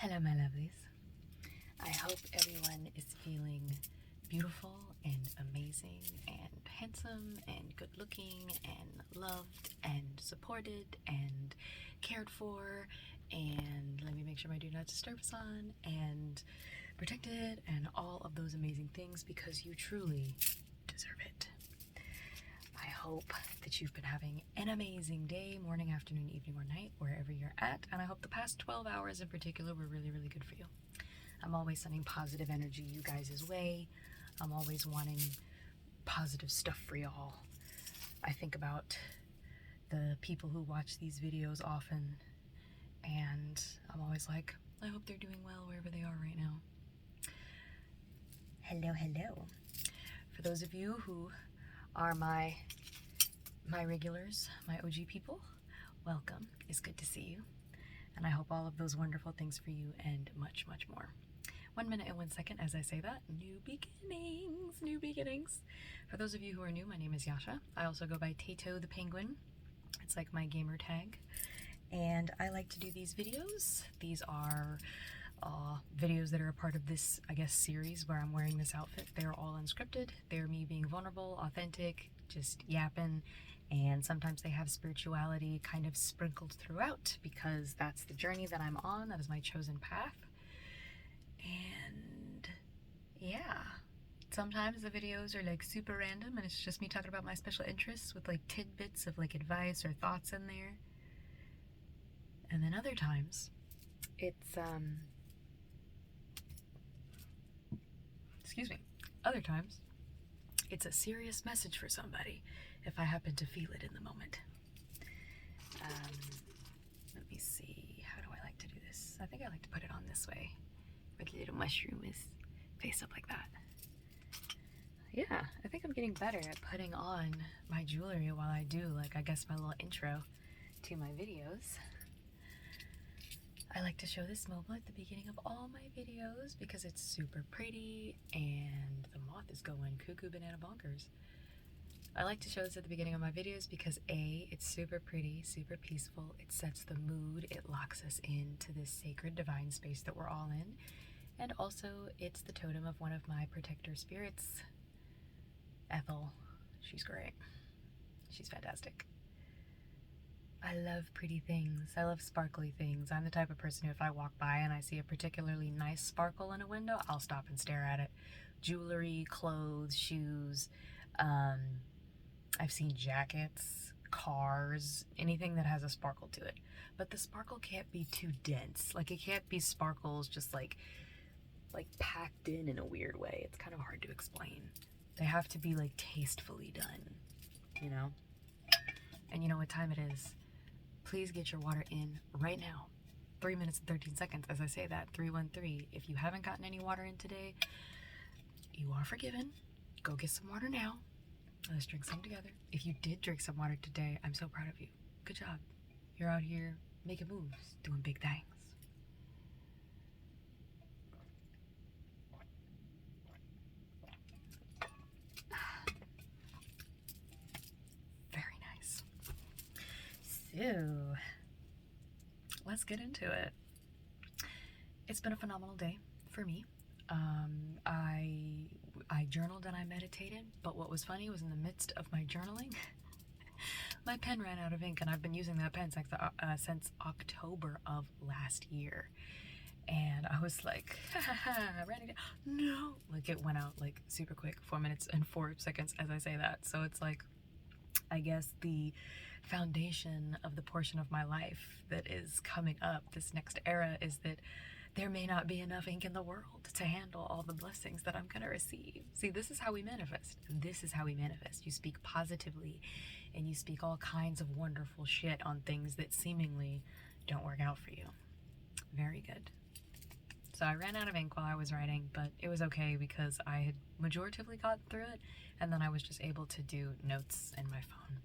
Hello, my lovelies. I hope everyone is feeling beautiful and amazing and handsome and good looking and loved and supported and cared for, and let me make sure my do not disturb is on, and protected, and all of those amazing things, because you truly deserve it. I hope that you've been having an amazing day, morning, afternoon, evening, or night, wherever you're at, and I hope the past 12 hours in particular were really, really good for you. I'm always sending positive energy you guys' way. I'm always wanting positive stuff for y'all. I think about the people who watch these videos often, and I'm always like, I hope they're doing well wherever they are right now. Hello, hello. For those of you who are my regulars, my OG people, welcome. It's good to see you. And I hope all of those wonderful things for you and much, much more. 1 minute and 1 second as I say that. New beginnings, new beginnings. For those of you who are new, my name is Yasha. I also go by Tato the Penguin. It's like my gamer tag. And I like to do these videos. These are videos that are a part of this, I guess, series where I'm wearing this outfit. They're all unscripted. They're me being vulnerable, authentic, just yapping, and sometimes they have spirituality kind of sprinkled throughout, because that's the journey that I'm on. That is my chosen path. And yeah, sometimes the videos are like super random and it's just me talking about my special interests with like tidbits of like advice or thoughts in there. And then other times it's other times it's a serious message for somebody if I happen to feel it in the moment. Let me see, how do I like to do this? I think I like to put it on this way, where the little mushroom is face up like that. Yeah, I think I'm getting better at putting on my jewelry while I do, like, I guess my little intro to my videos. I like to show this mobile at the beginning of all my videos because it's super pretty and the moth is going cuckoo banana bonkers. I like to show this at the beginning of my videos because A, it's super pretty, super peaceful, it sets the mood, it locks us into this sacred divine space that we're all in, and also it's the totem of one of my protector spirits, Ethel. She's great. She's fantastic. I love pretty things. I love sparkly things. I'm the type of person who, if I walk by and I see a particularly nice sparkle in a window, I'll stop and stare at it. Jewelry, clothes, shoes. I've seen jackets, cars, anything that has a sparkle to it. But the sparkle can't be too dense. Like, it can't be sparkles just like packed in a weird way. It's kind of hard to explain. They have to be like tastefully done, you know? And you know what time it is. Please get your water in right now. 3 minutes and 13 seconds as I say that. 313. If you haven't gotten any water in today, you are forgiven. Go get some water now. Let's drink some together. If you did drink some water today, I'm so proud of you. Good job. You're out here making moves, doing big things. Very nice. So, let's get into it. It's been a phenomenal day for me. I journaled and I meditated, but what was funny was in the midst of my journaling, my pen ran out of ink, and I've been using that pen since October of last year. And I was like, running down. No, like it went out like super quick, 4 minutes and 4 seconds as I say that. So it's like, I guess the foundation of the portion of my life that is coming up, this next era, is that there may not be enough ink in the world to handle all the blessings that I'm going to receive. See, this is how we manifest. This is how we manifest. You speak positively and you speak all kinds of wonderful shit on things that seemingly don't work out for you. Very good. So I ran out of ink while I was writing, but it was okay because I had majoritively gotten through it, and then I was just able to do notes in my phone.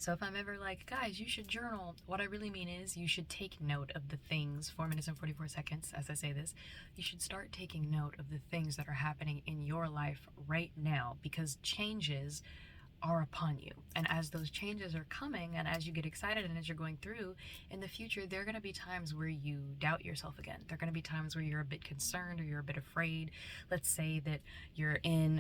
So if I'm ever like, guys, you should journal, what I really mean is you should take note of the things, 4 minutes and 44 seconds as I say this, you should start taking note of the things that are happening in your life right now, because changes are upon you. And as those changes are coming, and as you get excited and as you're going through in the future, there are going to be times where you doubt yourself again. There are going to be times where you're a bit concerned or you're a bit afraid. Let's say that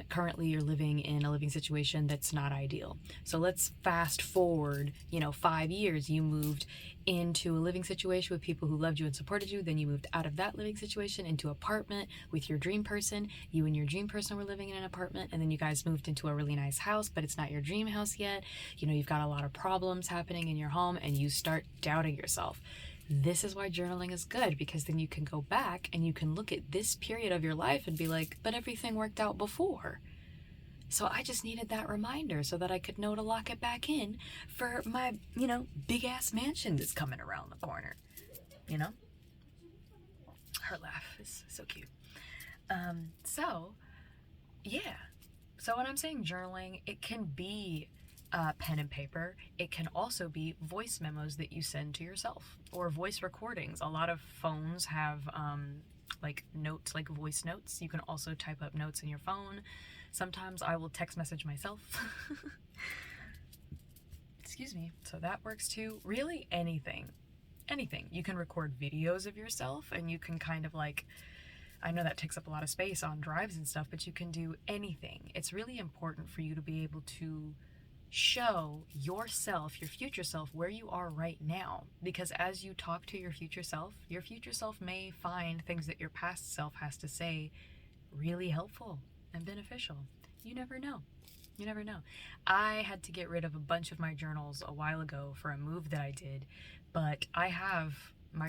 currently you're living in a living situation that's not ideal. So let's fast forward, 5 years. You moved into a living situation with people who loved you and supported you. Then you moved out of that living situation into an apartment with your dream person. You and your dream person were living in an apartment, and then you guys moved into a really nice house, but it's not your dream house yet. You've got a lot of problems happening in your home, and you start doubting yourself. This is why journaling is good, because then you can go back and you can look at this period of your life and be like, but everything worked out before. So I just needed that reminder so that I could know to lock it back in for my, big ass mansion that's coming around the corner. Her laugh is so cute. So when I'm saying journaling, it can be pen and paper. It can also be voice memos that you send to yourself, or voice recordings. A lot of phones have like notes, like voice notes. You can also type up notes in your phone. Sometimes I will text message myself. Excuse me. So that works too. Really anything. You can record videos of yourself, and you can kind of like, I know that takes up a lot of space on drives and stuff, but you can do anything. It's really important for you to be able to show yourself, your future self, where you are right now. Because as you talk to your future self may find things that your past self has to say really helpful and beneficial. You never know. I had to get rid of a bunch of my journals a while ago for a move that I did, but I have my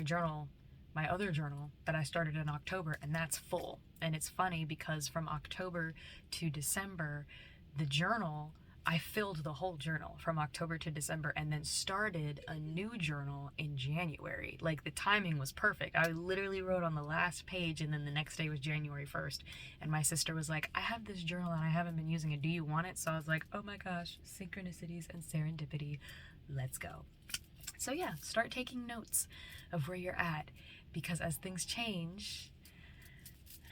other journal that I started in October, and that's full. And it's funny because from October to December, I filled the whole journal from October to December, and then started a new journal in January. Like, the timing was perfect. I literally wrote on the last page, and then the next day was January 1st. And my sister was like, I have this journal and I haven't been using it. Do you want it? So I was like, oh my gosh, synchronicities and serendipity. Let's go. So yeah, start taking notes of where you're at, because as things change,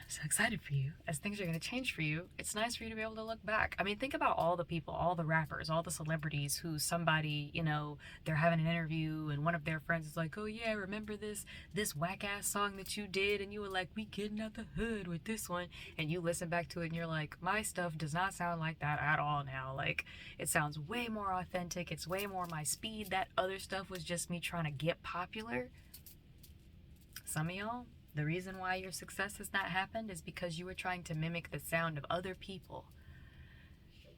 I'm so excited for you. As things are going to change for you, it's nice for you to be able to look back. I mean, think about all the people, all the rappers, all the celebrities who somebody, they're having an interview and one of their friends is like, oh yeah, remember this whack ass song that you did? And you were like, we getting out the hood with this one. And you listen back to it and you're like, my stuff does not sound like that at all now. Like, it sounds way more authentic. It's way more my speed. That other stuff was just me trying to get popular. Some of y'all, the reason why your success has not happened is because you were trying to mimic the sound of other people.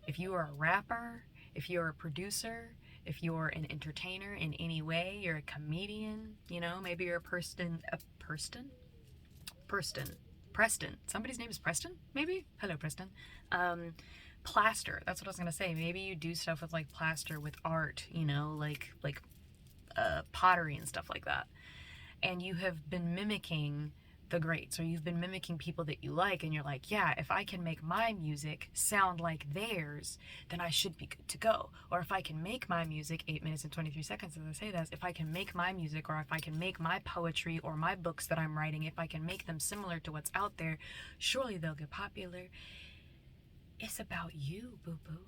If you are a rapper, if you're a producer, if you're an entertainer in any way, you're a comedian, maybe you're Preston. Somebody's name is Preston, maybe? Hello, Preston. Plaster, that's what I was going to say. Maybe you do stuff with like plaster, with art, like pottery and stuff like that. And you have been mimicking the greats, or you've been mimicking people that you like, and you're like, yeah, if I can make my music sound like theirs, then I should be good to go. Or if I can make my music, 8 minutes and 23 seconds as I say this, if I can make my music, or if I can make my poetry or my books that I'm writing, if I can make them similar to what's out there, surely they'll get popular. It's about you, boo-boo.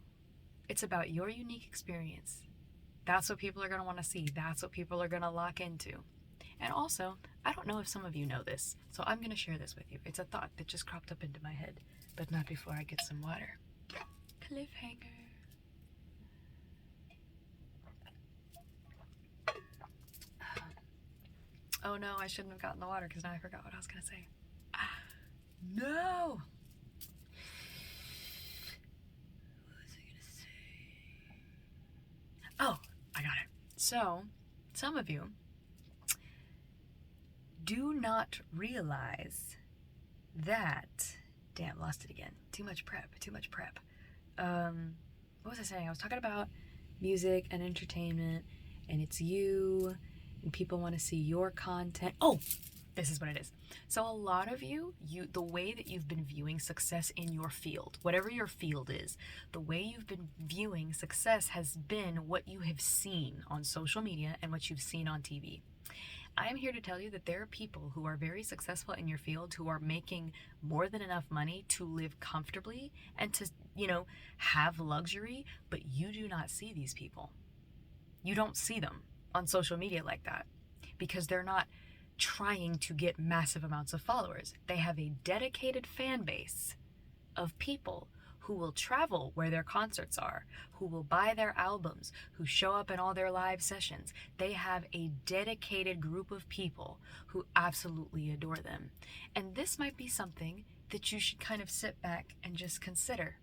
It's about your unique experience. That's what people are going to want to see. That's what people are going to lock into. And also, I don't know if some of you know this, so I'm going to share this with you. It's a thought that just cropped up into my head, but not before I get some water. Cliffhanger. Oh no, I shouldn't have gotten the water because now I forgot what I was going to say. No! What was I going to say? Oh, I got it. So, some of you do not realize that, damn, lost it again. Too much prep. What was I saying? I was talking about music and entertainment, and it's you, and people want to see your content. Oh, this is what it is. So a lot of you, the way that you've been viewing success in your field, whatever your field is, the way you've been viewing success has been what you have seen on social media and what you've seen on TV. I'm here to tell you that there are people who are very successful in your field who are making more than enough money to live comfortably and to, have luxury, but you do not see these people. You don't see them on social media like that because they're not trying to get massive amounts of followers. They have a dedicated fan base of people who will travel where their concerts are, who will buy their albums, who show up in all their live sessions. They have a dedicated group of people who absolutely adore them. And this might be something that you should kind of sit back and just consider.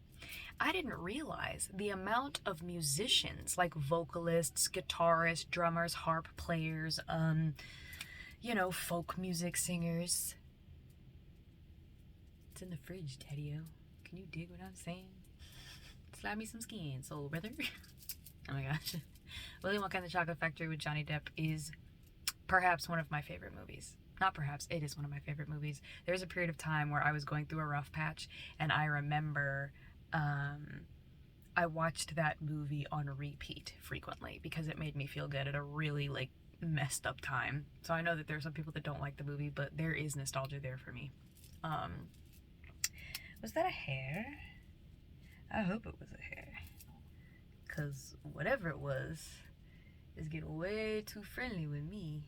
I didn't realize the amount of musicians, like vocalists, guitarists, drummers, harp players, folk music singers. It's in the fridge, Teddy-o. Can you dig what I'm saying? Slide me some skin, soul brother. Oh my gosh. Willy Wonka and the Chocolate Factory with Johnny Depp is perhaps one of my favorite movies. Not perhaps, it is one of my favorite movies. There was a period of time where I was going through a rough patch, and I remember I watched that movie on repeat frequently because it made me feel good at a really messed up time. So I know that there are some people that don't like the movie, but there is nostalgia there for me. Was that a hair? I hope it was a hair. Because whatever it was is getting way too friendly with me.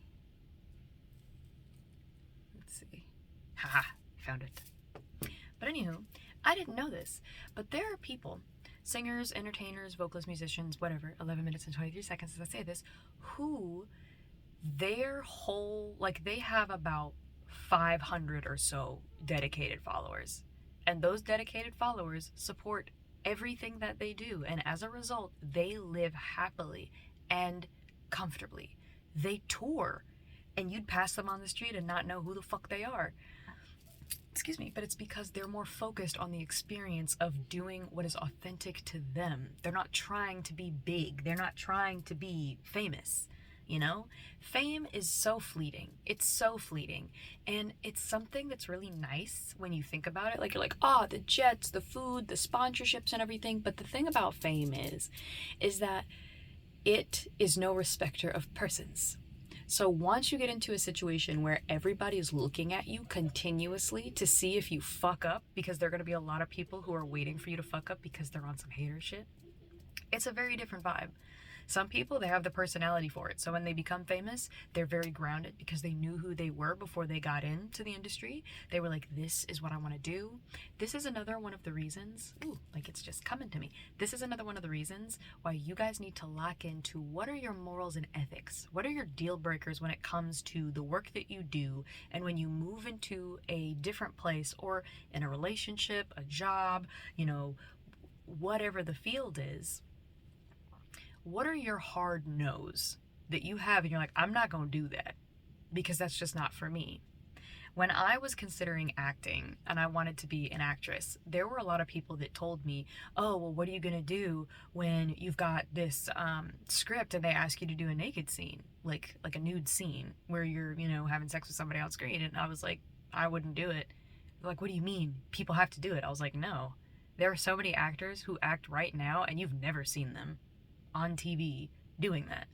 Let's see. Haha, found it. But anywho, I didn't know this, but there are people, singers, entertainers, vocalists, musicians, whatever, 11 minutes and 23 seconds as I say this, who their whole, they have about 500 or so dedicated followers. And those dedicated followers support everything that they do. And as a result, they live happily and comfortably. They tour. And you'd pass them on the street and not know who the fuck they are. Excuse me, but it's because they're more focused on the experience of doing what is authentic to them. They're not trying to be big. They're not trying to be famous. Fame is so fleeting. It's so fleeting. And it's something that's really nice when you think about it. You're like, the jets, the food, the sponsorships and everything. But the thing about fame is that it is no respecter of persons. So once you get into a situation where everybody is looking at you continuously to see if you fuck up, because there are going to be a lot of people who are waiting for you to fuck up because they're on some hater shit, it's a very different vibe. Some people, they have the personality for it. So when they become famous, they're very grounded because they knew who they were before they got into the industry. They were like, this is what I want to do. This is another one of the reasons, it's just coming to me. This is another one of the reasons why you guys need to lock into what are your morals and ethics? What are your deal breakers when it comes to the work that you do? And when you move into a different place or in a relationship, a job, whatever the field is, what are your hard no's that you have and you're like, I'm not going to do that because that's just not for me? When I was considering acting and I wanted to be an actress, there were a lot of people that told me, oh, well, what are you going to do when you've got this script and they ask you to do a naked scene, like a nude scene where you're, having sex with somebody on screen? And I was like, I wouldn't do it. They're like, what do you mean? People have to do it. I was like, no. There are so many actors who act right now and you've never seen them on TV doing that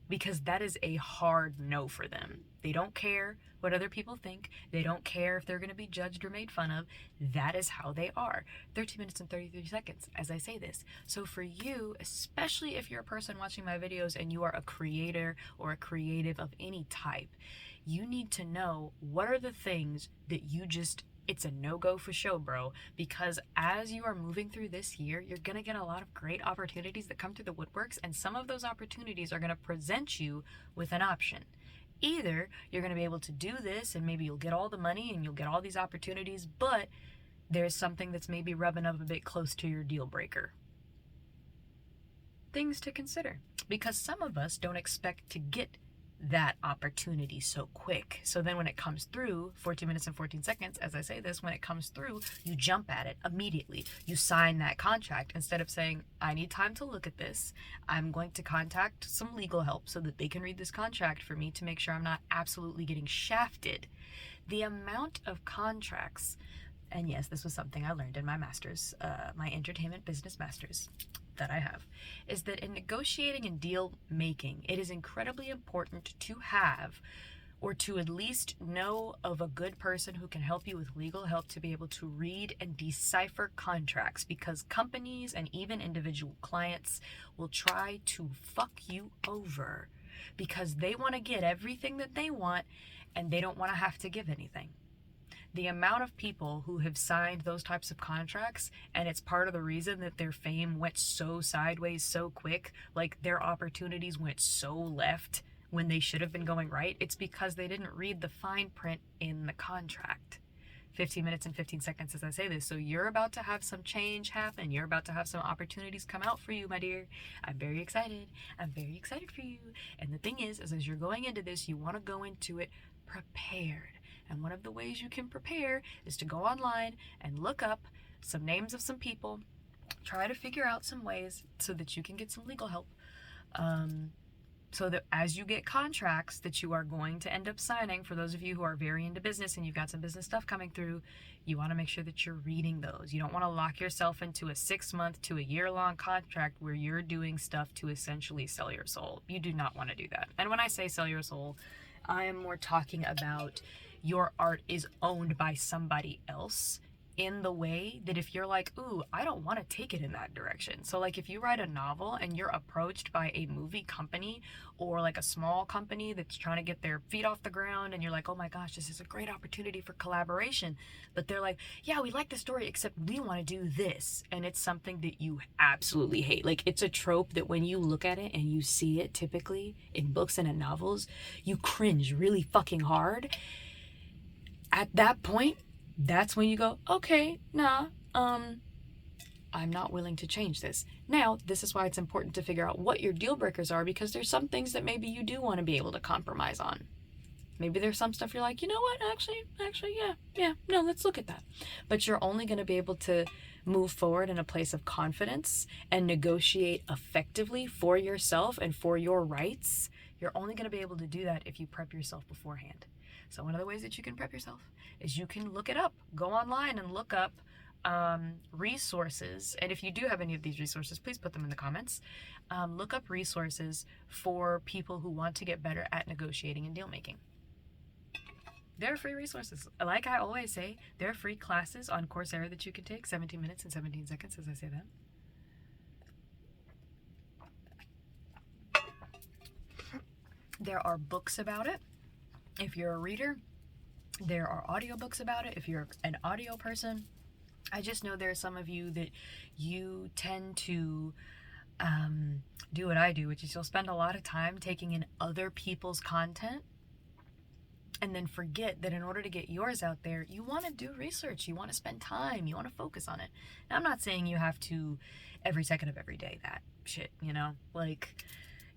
because that is a hard no for them. They don't care what other people think. They don't care if they're going to be judged or made fun of. That is how they are. 13 minutes and 33 seconds as I say this. So for you, especially if you're a person watching my videos and you are a creator or a creative of any type, you need to know what are the things that it's a no-go for show, bro, because as you are moving through this year, you're going to get a lot of great opportunities that come through the woodworks, and some of those opportunities are going to present you with an option. Either you're going to be able to do this and maybe you'll get all the money and you'll get all these opportunities, but there's something that's maybe rubbing up a bit close to your deal breaker. Things to consider, because some of us don't expect to get that opportunity so quick. So then when it comes through, 14 minutes and 14 seconds, as I say this, when it comes through, you jump at it immediately. You sign that contract instead of saying, I need time to look at this. I'm going to contact some legal help so that they can read this contract for me to make sure I'm not absolutely getting shafted. The amount of contracts, and yes, this was something I learned in my master's, my entertainment business master's that I have, is that in negotiating and deal making, it is incredibly important to have or to at least know of a good person who can help you with legal help to be able to read and decipher contracts, because companies and even individual clients will try to fuck you over because they want to get everything that they want and they don't want to have to give anything. The amount of people who have signed those types of contracts, and it's part of the reason that their fame went so sideways so quick, like their opportunities went so left when they should have been going right, it's because they didn't read the fine print in the contract. 15 minutes and 15 seconds as I say this. So you're about to have some change happen. You're about to have some opportunities come out for you, my dear. I'm very excited. I'm very excited for you. And the thing is as you're going into this, you want to go into it prepared. And one of the ways you can prepare is to go online and look up some names of some people, try to figure out some ways so that you can get some legal help. So that as you get contracts that you are going to end up signing, for those of you who are very into business and you've got some business stuff coming through, you want to make sure that you're reading those. You don't want to lock yourself into a 6-month to a year-long contract where you're doing stuff to essentially sell your soul. You do not want to do that. And when I say sell your soul, I am more talking about your art is owned by somebody else, in the way that if you're like, ooh, I don't want to take it in that direction. So like if you write a novel and you're approached by a movie company or like a small company that's trying to get their feet off the ground and you're like, oh my gosh, this is a great opportunity for collaboration. But they're like, yeah, we like the story, except we want to do this. And it's something that you absolutely hate. Like it's a trope that when you look at it and you see it typically in books and in novels, you cringe really fucking hard. At that point, that's when you go, okay, nah, I'm not willing to change this. Now, this is why it's important to figure out what your deal breakers are, because there's some things that maybe you do want to be able to compromise on. Maybe there's some stuff you're like, you know what, actually, yeah, no, let's look at that. But you're only going to be able to move forward in a place of confidence and negotiate effectively for yourself and for your rights. You're only going to be able to do that if you prep yourself beforehand. So one of the ways that you can prep yourself is you can look it up. Go online and look up resources. And if you do have any of these resources, please put them in the comments. Look up resources for people who want to get better at negotiating and deal making. There are free resources. Like I always say, there are free classes on Coursera that you can take, 17 minutes and 17 seconds as I say that. There are books about it. If you're a reader, there are audiobooks about it. If you're an audio person, I just know there are some of you that you tend to do what I do, which is you'll spend a lot of time taking in other people's content and then forget that in order to get yours out there, you want to do research, you want to spend time, you want to focus on it. Now, I'm not saying you have to every second of every day that shit, you know, like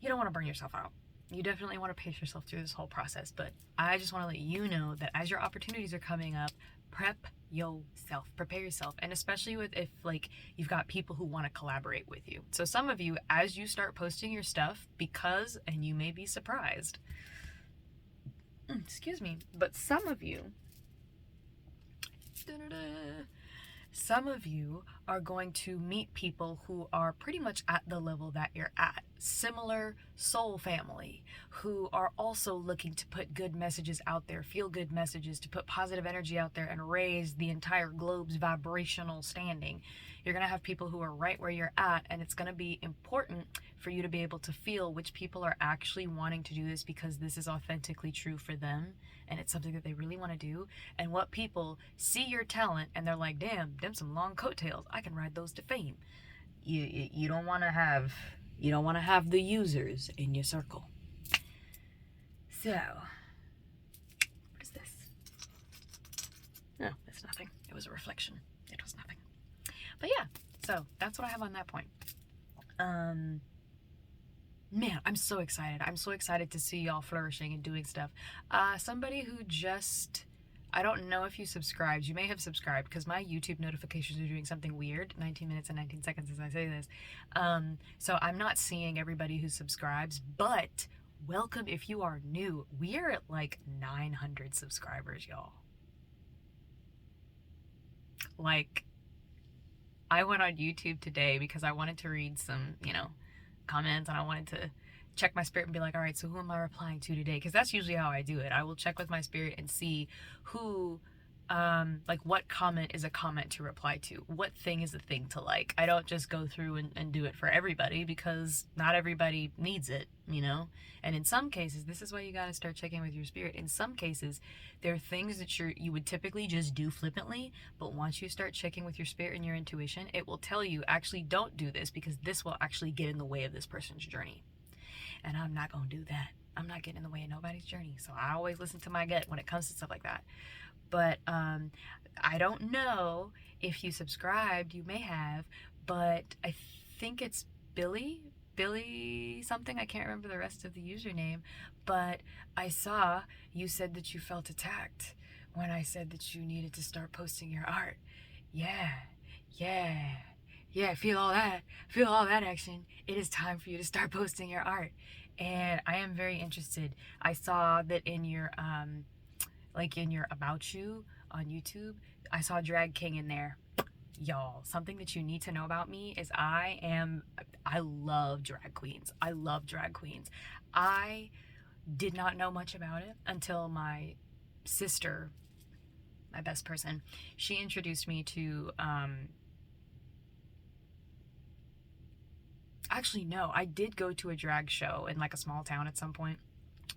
you don't want to burn yourself out. You definitely want to pace yourself through this whole process, but I just want to let you know that as your opportunities are coming up, prep yourself, prepare yourself, and especially with if like you've got people who want to collaborate with you. So some of you, as you start posting your stuff, because, and you may be surprised, excuse me, but some of you are going to meet people who are pretty much at the level that you're at. Similar soul family who are also looking to put good messages out there, feel good messages, to put positive energy out there and raise the entire globe's vibrational standing. You're going to have people who are right where you're at, and it's going to be important for you to be able to feel which people are actually wanting to do this because this is authentically true for them and it's something that they really want to do, and what people see your talent and they're like, damn, them some long coattails, I can ride those to fame. You don't want to have the users in your circle. So, what is this? No, it's nothing. It was a reflection. It was nothing. But yeah, so that's what I have on that point. Man, I'm so excited. I'm so excited to see y'all flourishing and doing stuff. Somebody who just, I don't know if you subscribed. You may have subscribed because my YouTube notifications are doing something weird. 19 minutes and 19 seconds as I say this. So I'm not seeing everybody who subscribes, but welcome if you are new. We are at like 900 subscribers, y'all. Like, I went on YouTube today because I wanted to read some, comments, and I wanted to check my spirit and be like, all right, so who am I replying to today? Because that's usually how I do it. I will check with my spirit and see who, like what comment is a comment to reply to, what thing is a thing to like. I don't just go through and do it for everybody, because not everybody needs it, you know. And in some cases, this is why you got to start checking with your spirit. In some cases, there are things that you would typically just do flippantly, but once you start checking with your spirit and your intuition, it will tell you, actually don't do this, because this will actually get in the way of this person's journey. And I'm not going to do that. I'm not getting in the way of nobody's journey. So I always listen to my gut when it comes to stuff like that. But I don't know if you subscribed, you may have, but I think it's Billy something. I can't remember the rest of the username, but I saw you said that you felt attacked when I said that you needed to start posting your art. Yeah, feel all that action. It is time for you to start posting your art. And I am very interested. I saw that in your like in your about you on YouTube, I saw Drag King in there. Y'all, something that you need to know about me is I love drag queens. I love drag queens. I did not know much about it until my sister, my best person, she introduced me to actually no, I did go to a drag show in like a small town at some point.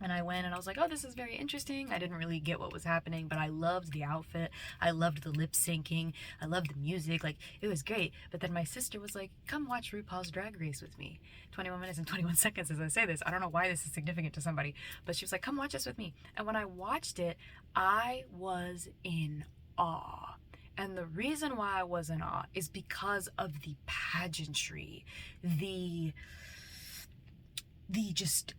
And I went and I was like, oh, this is very interesting. I didn't really get what was happening, but I loved the outfit. I loved the lip syncing. I loved the music. Like, it was great. But then my sister was like, come watch RuPaul's Drag Race with me. 21 minutes and 21 seconds as I say this. I don't know why this is significant to somebody, but she was like, come watch this with me. And when I watched it, I was in awe. And the reason why I was in awe is because of the pageantry, the just...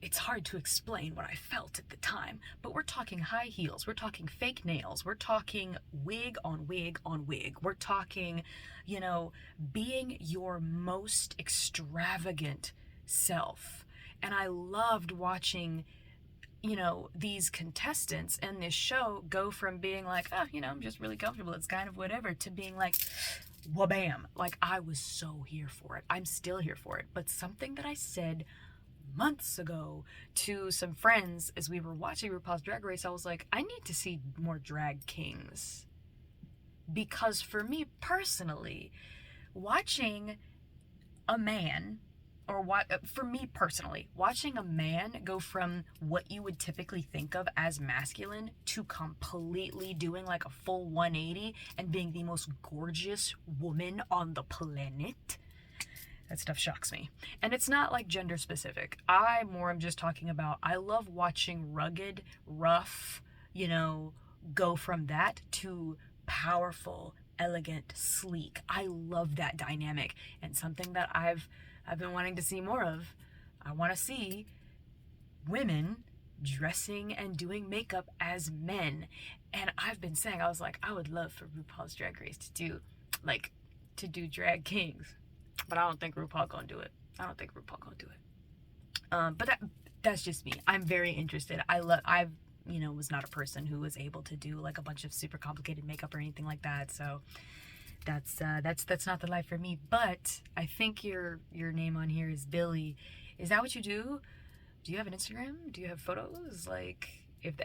It's hard to explain what I felt at the time, but we're talking high heels, we're talking fake nails, we're talking wig on wig on wig, we're talking, you know, being your most extravagant self. And I loved watching, you know, these contestants in this show go from being like, oh, you know, I'm just really comfortable, it's kind of whatever, to being like, wha-bam. Like, I was so here for it. I'm still here for it. But something that I said months ago to some friends as we were watching RuPaul's Drag Race, I was like, I need to see more drag kings. Because for me personally, watching a man, for me personally, watching a man go from what you would typically think of as masculine to completely doing like a full 180 and being the most gorgeous woman on the planet, that stuff shocks me. And it's not like gender specific. I more am just talking about, I love watching rugged, rough, you know, go from that to powerful, elegant, sleek. I love that dynamic. And something that I've been wanting to see more of. I want to see women dressing and doing makeup as men. And I've been saying, I was like, I would love for RuPaul's Drag Race to do drag kings. But I don't think RuPaul gonna do it. But that's just me. I'm very interested. I've you know, was not a person who was able to do like a bunch of super complicated makeup or anything like that. So that's not the life for me. But I think your name on here is Billy. Is that what you do? Do you have an Instagram? Do you have photos? Like,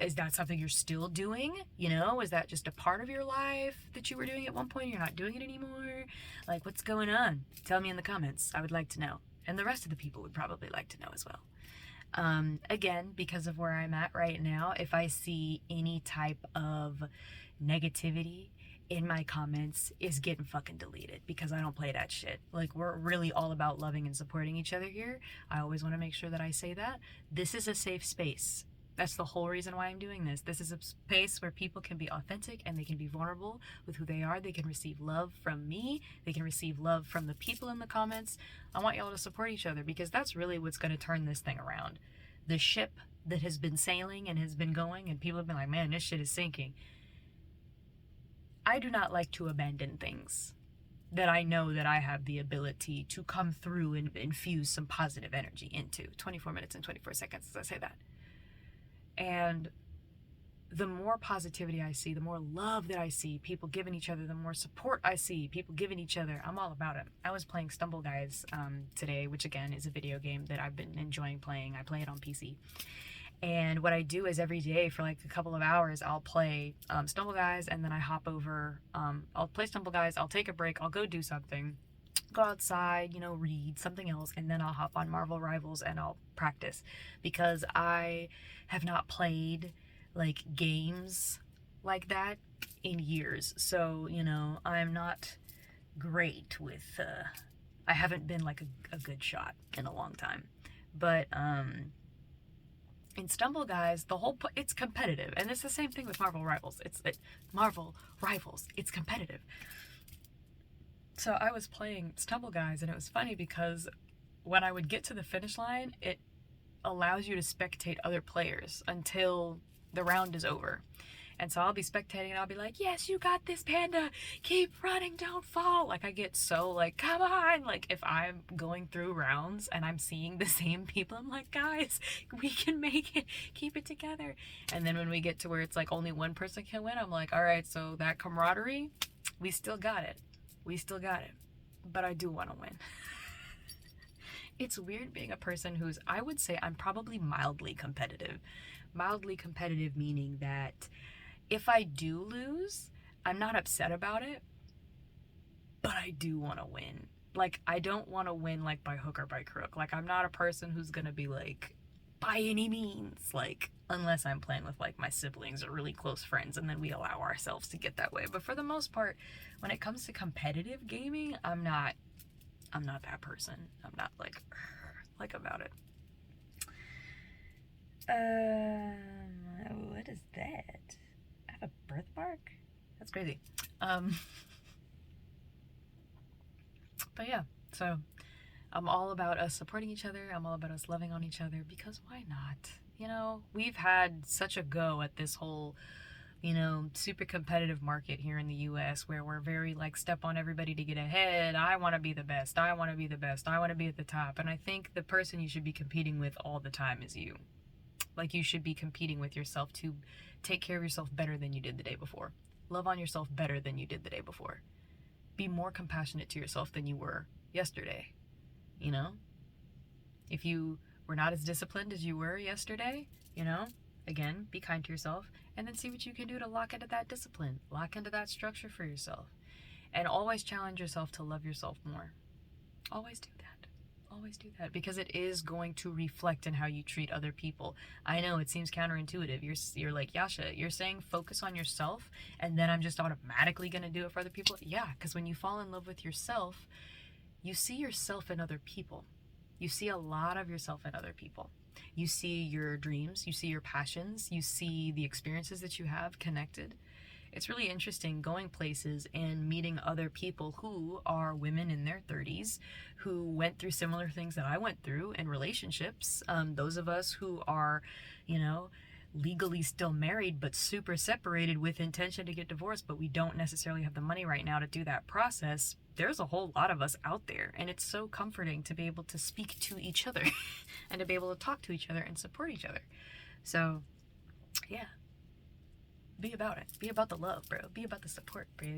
is that something you're still doing? You know, is that just a part of your life that you were doing at one point and you're not doing it anymore? Like, what's going on? Tell me in the comments. I would like to know. And the rest of the people would probably like to know as well. Again, because of where I'm at right now, if I see any type of negativity in my comments, is getting fucking deleted, because I don't play that shit. Like, we're really all about loving and supporting each other here. I always want to make sure that I say that. This is a safe space. That's the whole reason why I'm doing this. This is a space where people can be authentic and they can be vulnerable with who they are. They can receive love from me. They can receive love from the people in the comments. I want y'all to support each other, because that's really what's going to turn this thing around. The ship that has been sailing and has been going, and people have been like, man, this shit is sinking. I do not like to abandon things that I know that I have the ability to come through and infuse some positive energy into. 24 minutes and 24 seconds as I say that. And the more positivity I see, the more love that I see, people giving each other, the more support I see, people giving each other, I'm all about it. I was playing Stumble Guys today, which again is a video game that I've been enjoying playing. I play it on PC. And what I do is every day for like a couple of hours, I'll play Stumble Guys, and then I hop over, I'll play Stumble Guys, I'll take a break, I'll go do something, go outside, you know, read something else, and then I'll hop on Marvel Rivals and I'll practice, because I have not played like games like that in years. So, you know, I'm not great with, I haven't been like a good shot in a long time. But, in Stumble Guys, the whole it's competitive, and it's the same thing with Marvel Rivals. Marvel Rivals, it's competitive. So I was playing Stumble Guys, and it was funny because when I would get to the finish line, it allows you to spectate other players until the round is over. And so I'll be spectating and I'll be like, yes, you got this, Panda, keep running, don't fall. Like, I get so like, come on. Like, if I'm going through rounds and I'm seeing the same people, I'm like, guys, we can make it, keep it together. And then when we get to where it's like only one person can win, I'm like, all right, so that camaraderie, we still got it. We still got it. But I do want to win. It's weird being a person who's, I would say I'm probably mildly competitive. Mildly competitive meaning that if I do lose, I'm not upset about it, but I do want to win. Like, I don't want to win like by hook or by crook. Like, I'm not a person who's gonna be like, by any means, like, unless I'm playing with like my siblings or really close friends, and then we allow ourselves to get that way. But for the most part, when it comes to competitive gaming, I'm not that person. I'm not like about it. What is that? I have a birthmark? That's crazy. But yeah, so I'm all about us supporting each other. I'm all about us loving on each other, because why not? You know, we've had such a go at this whole, you know, super competitive market here in the US, where we're very like, step on everybody to get ahead. I want to be the best. I want to be the best. I want to be at the top. And I think the person you should be competing with all the time is you. Like, you should be competing with yourself to take care of yourself better than you did the day before. Love on yourself better than you did the day before. Be more compassionate to yourself than you were yesterday. You know? If you were not as disciplined as you were yesterday, you know, again, be kind to yourself, and then see what you can do to lock into that discipline, lock into that structure for yourself. And always challenge yourself to love yourself more. Always do that. Always do that, because it is going to reflect in how you treat other people. I know it seems counterintuitive. You're like, Yasha, you're saying focus on yourself and then I'm just automatically going to do it for other people. Yeah, because when you fall in love with yourself, you see yourself in other people. You see a lot of yourself in other people. You see your dreams, you see your passions, you see the experiences that you have connected. It's really interesting going places and meeting other people who are women in their 30s, who went through similar things that I went through in relationships. Those of us who are, you know, legally still married but super separated with intention to get divorced, but we don't necessarily have the money right now to do that process. There's a whole lot of us out there, and it's so comforting to be able to speak to each other and to be able to talk to each other and support each other. So, yeah. Be about it. Be about the love, bro. Be about the support, bro.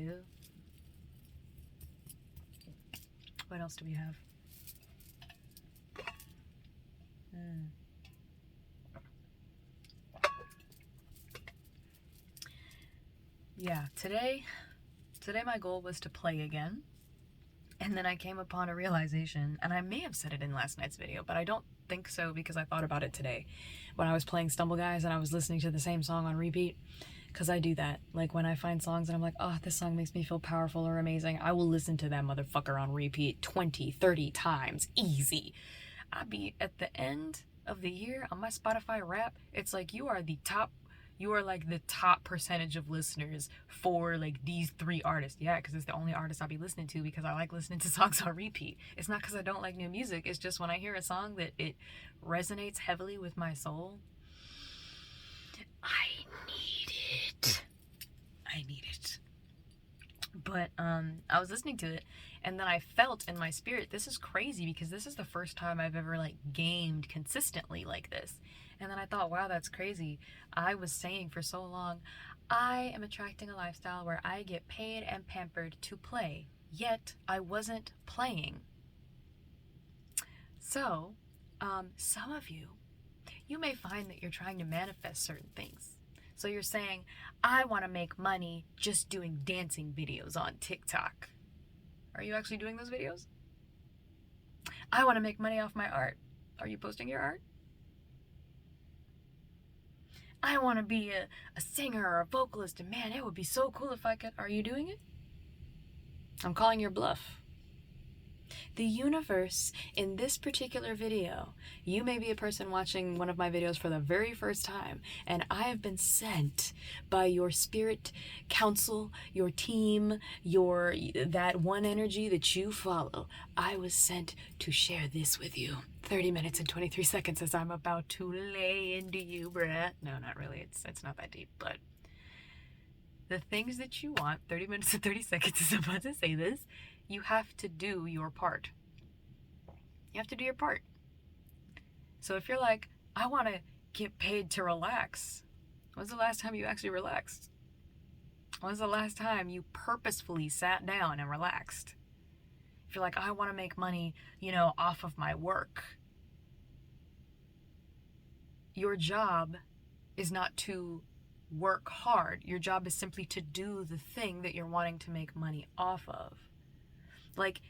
What else do we have? Yeah, today my goal was to play again. And then I came upon a realization, and I may have said it in last night's video, but I don't think so, because I thought about it today when I was playing Stumble Guys and I was listening to the same song on repeat. Because I do that. Like, when I find songs and I'm like, oh, this song makes me feel powerful or amazing, I will listen to that motherfucker on repeat 20, 30 times. Easy. I'll be at the end of the year on my Spotify rap. It's like, you are like the top percentage of listeners for like these 3 artists. Yeah, because it's the only artist I'll be listening to, because I like listening to songs on repeat. It's not because I don't like new music. It's just when I hear a song that it resonates heavily with my soul, I need it. But I was listening to it, and then I felt in my spirit, this is crazy, because this is the first time I've ever like gamed consistently like this. And then I thought, wow, that's crazy. I was saying for so long, I am attracting a lifestyle where I get paid and pampered to play, yet I wasn't playing. So, some of you, you may find that you're trying to manifest certain things. So you're saying, I want to make money just doing dancing videos on TikTok. Are you actually doing those videos? I want to make money off my art. Are you posting your art? I want to be a singer or a vocalist, and man, it would be so cool if I could. Are you doing it? I'm calling your bluff. The universe, in this particular video, you may be a person watching one of my videos for the very first time, and I have been sent by your spirit council, your team, that one energy that you follow. I was sent to share this with you. 30 minutes and 23 seconds as I'm about to lay into you, bruh. No, not really. It's not that deep, but the things that you want, 30 minutes and 30 seconds is about to say this. You have to do your part. You have to do your part. So if you're like, I want to get paid to relax, when's the last time you actually relaxed? When's the last time you purposefully sat down and relaxed? If you're like, I want to make money, off of my work, your job is not to work hard. Your job is simply to do the thing that you're wanting to make money off of. Like,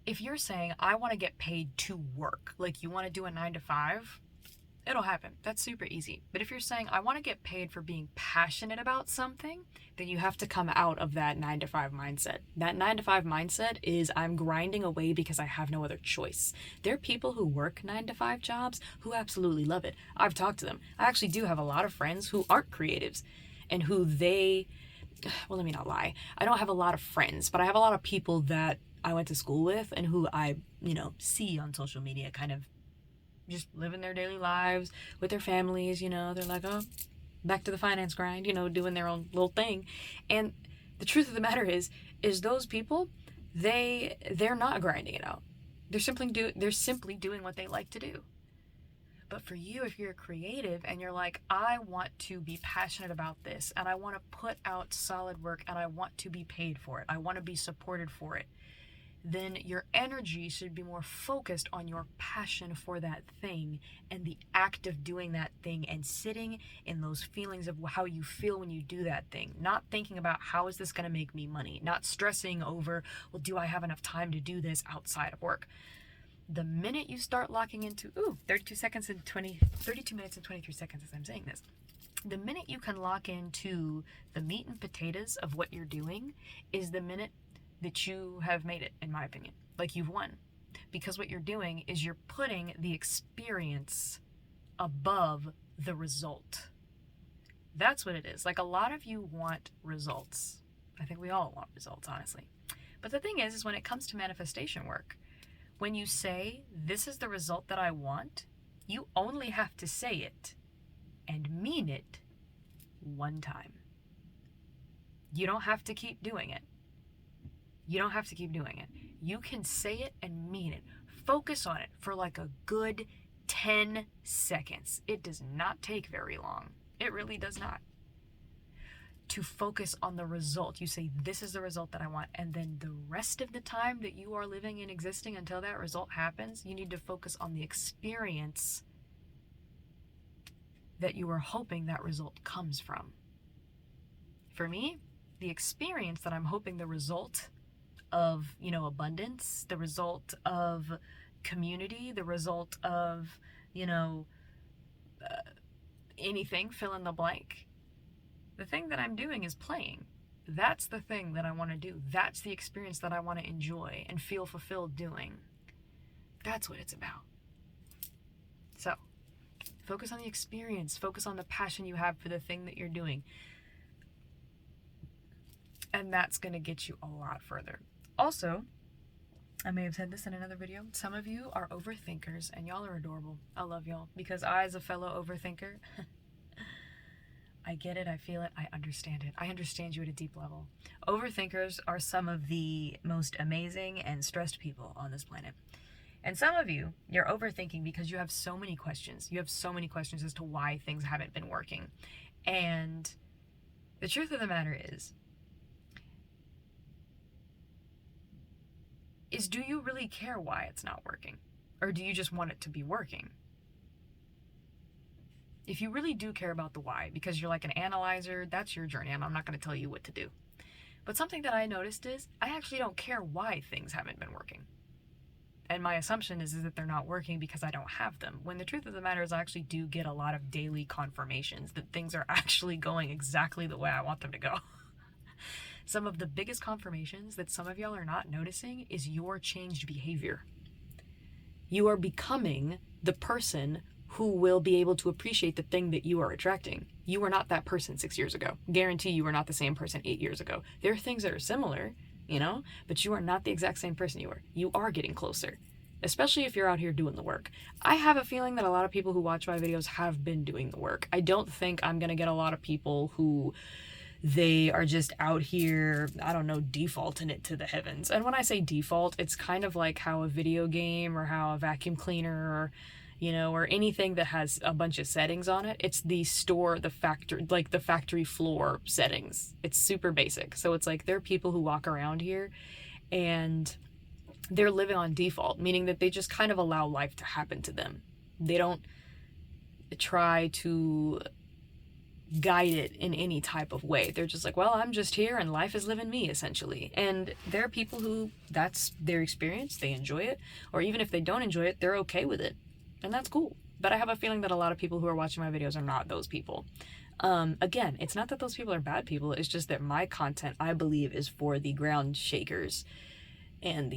if you're saying, I want to get paid to work, like you want to do a 9-to-5, it'll happen. That's super easy. But if you're saying, I want to get paid for being passionate about something, then you have to come out of that 9-to-5 mindset. That 9-to-5 mindset is, I'm grinding away because I have no other choice. There are people who work 9-to-5 jobs who absolutely love it. I've talked to them. I actually do have a lot of friends who aren't creatives and who well, let me not lie. I don't have a lot of friends, but I have a lot of people that I went to school with and who I, see on social media kind of just living their daily lives with their families, they're like, oh, back to the finance grind, doing their own little thing. And the truth of the matter is those people, they're not grinding it out. They're simply doing what they like to do. But for you, if you're a creative and you're like, I want to be passionate about this and I want to put out solid work and I want to be paid for it, I want to be supported for it, then your energy should be more focused on your passion for that thing and the act of doing that thing and sitting in those feelings of how you feel when you do that thing. Not thinking about how is this going to make me money, not stressing over, well, do I have enough time to do this outside of work? The minute you start locking into 32 minutes and 23 seconds as I'm saying this, the minute you can lock into the meat and potatoes of what you're doing is the minute that you have made it, in my opinion. Like, you've won. Because what you're doing is you're putting the experience above the result. That's what it is. Like, a lot of you want results. I think we all want results, honestly. But the thing is when it comes to manifestation work, when you say, this is the result that I want, you only have to say it and mean it one time. You don't have to keep doing it. You don't have to keep doing it. You can say it and mean it. Focus on it for like a good 10 seconds. It does not take very long. It really does not. To focus on the result. You say, this is the result that I want. And then the rest of the time that you are living and existing until that result happens, you need to focus on the experience that you are hoping that result comes from. For me, the experience that I'm hoping the result of, abundance, the result of community, the result of, anything, fill in the blank. The thing that I'm doing is playing. That's the thing that I want to do. That's the experience that I want to enjoy and feel fulfilled doing. That's what it's about. So, focus on the experience. Focus on the passion you have for the thing that you're doing. And that's going to get you a lot further. Also, I may have said this in another video, some of you are overthinkers and y'all are adorable. I love y'all because I, as a fellow overthinker, I get it, I feel it, I understand it. I understand you at a deep level. Overthinkers are some of the most amazing and stressed people on this planet. And some of you, you're overthinking because you have so many questions. You have so many questions as to why things haven't been working. And the truth of the matter is do you really care why it's not working? Or do you just want it to be working? If you really do care about the why, because you're like an analyzer, that's your journey, and I'm not going to tell you what to do. But something that I noticed is I actually don't care why things haven't been working. And my assumption is that they're not working because I don't have them. When the truth of the matter is I actually do get a lot of daily confirmations that things are actually going exactly the way I want them to go. Some of the biggest confirmations that some of y'all are not noticing is your changed behavior. You are becoming the person who will be able to appreciate the thing that you are attracting. You were not that person 6 years ago. Guarantee you were not the same person 8 years ago. There are things that are similar, but you are not the exact same person you were. You are getting closer, especially if you're out here doing the work. I have a feeling that a lot of people who watch my videos have been doing the work. I don't think I'm going to get a lot of people who they are just out here, I don't know, defaulting it to the heavens. And when I say default, it's kind of like how a video game or how a vacuum cleaner or anything that has a bunch of settings on it, it's the factory floor settings. It's super basic. So it's like there are people who walk around here and they're living on default, meaning that they just kind of allow life to happen to them. They don't try to guide it in any type of way. They're just like, well, I'm just here and life is living me, essentially. And there are people who that's their experience, they enjoy it, or even if they don't enjoy it, they're okay with it. And that's cool. But I have a feeling that a lot of people who are watching my videos are not those people. Again, it's not that those people are bad people. It's just that my content, I believe, is for the ground shakers and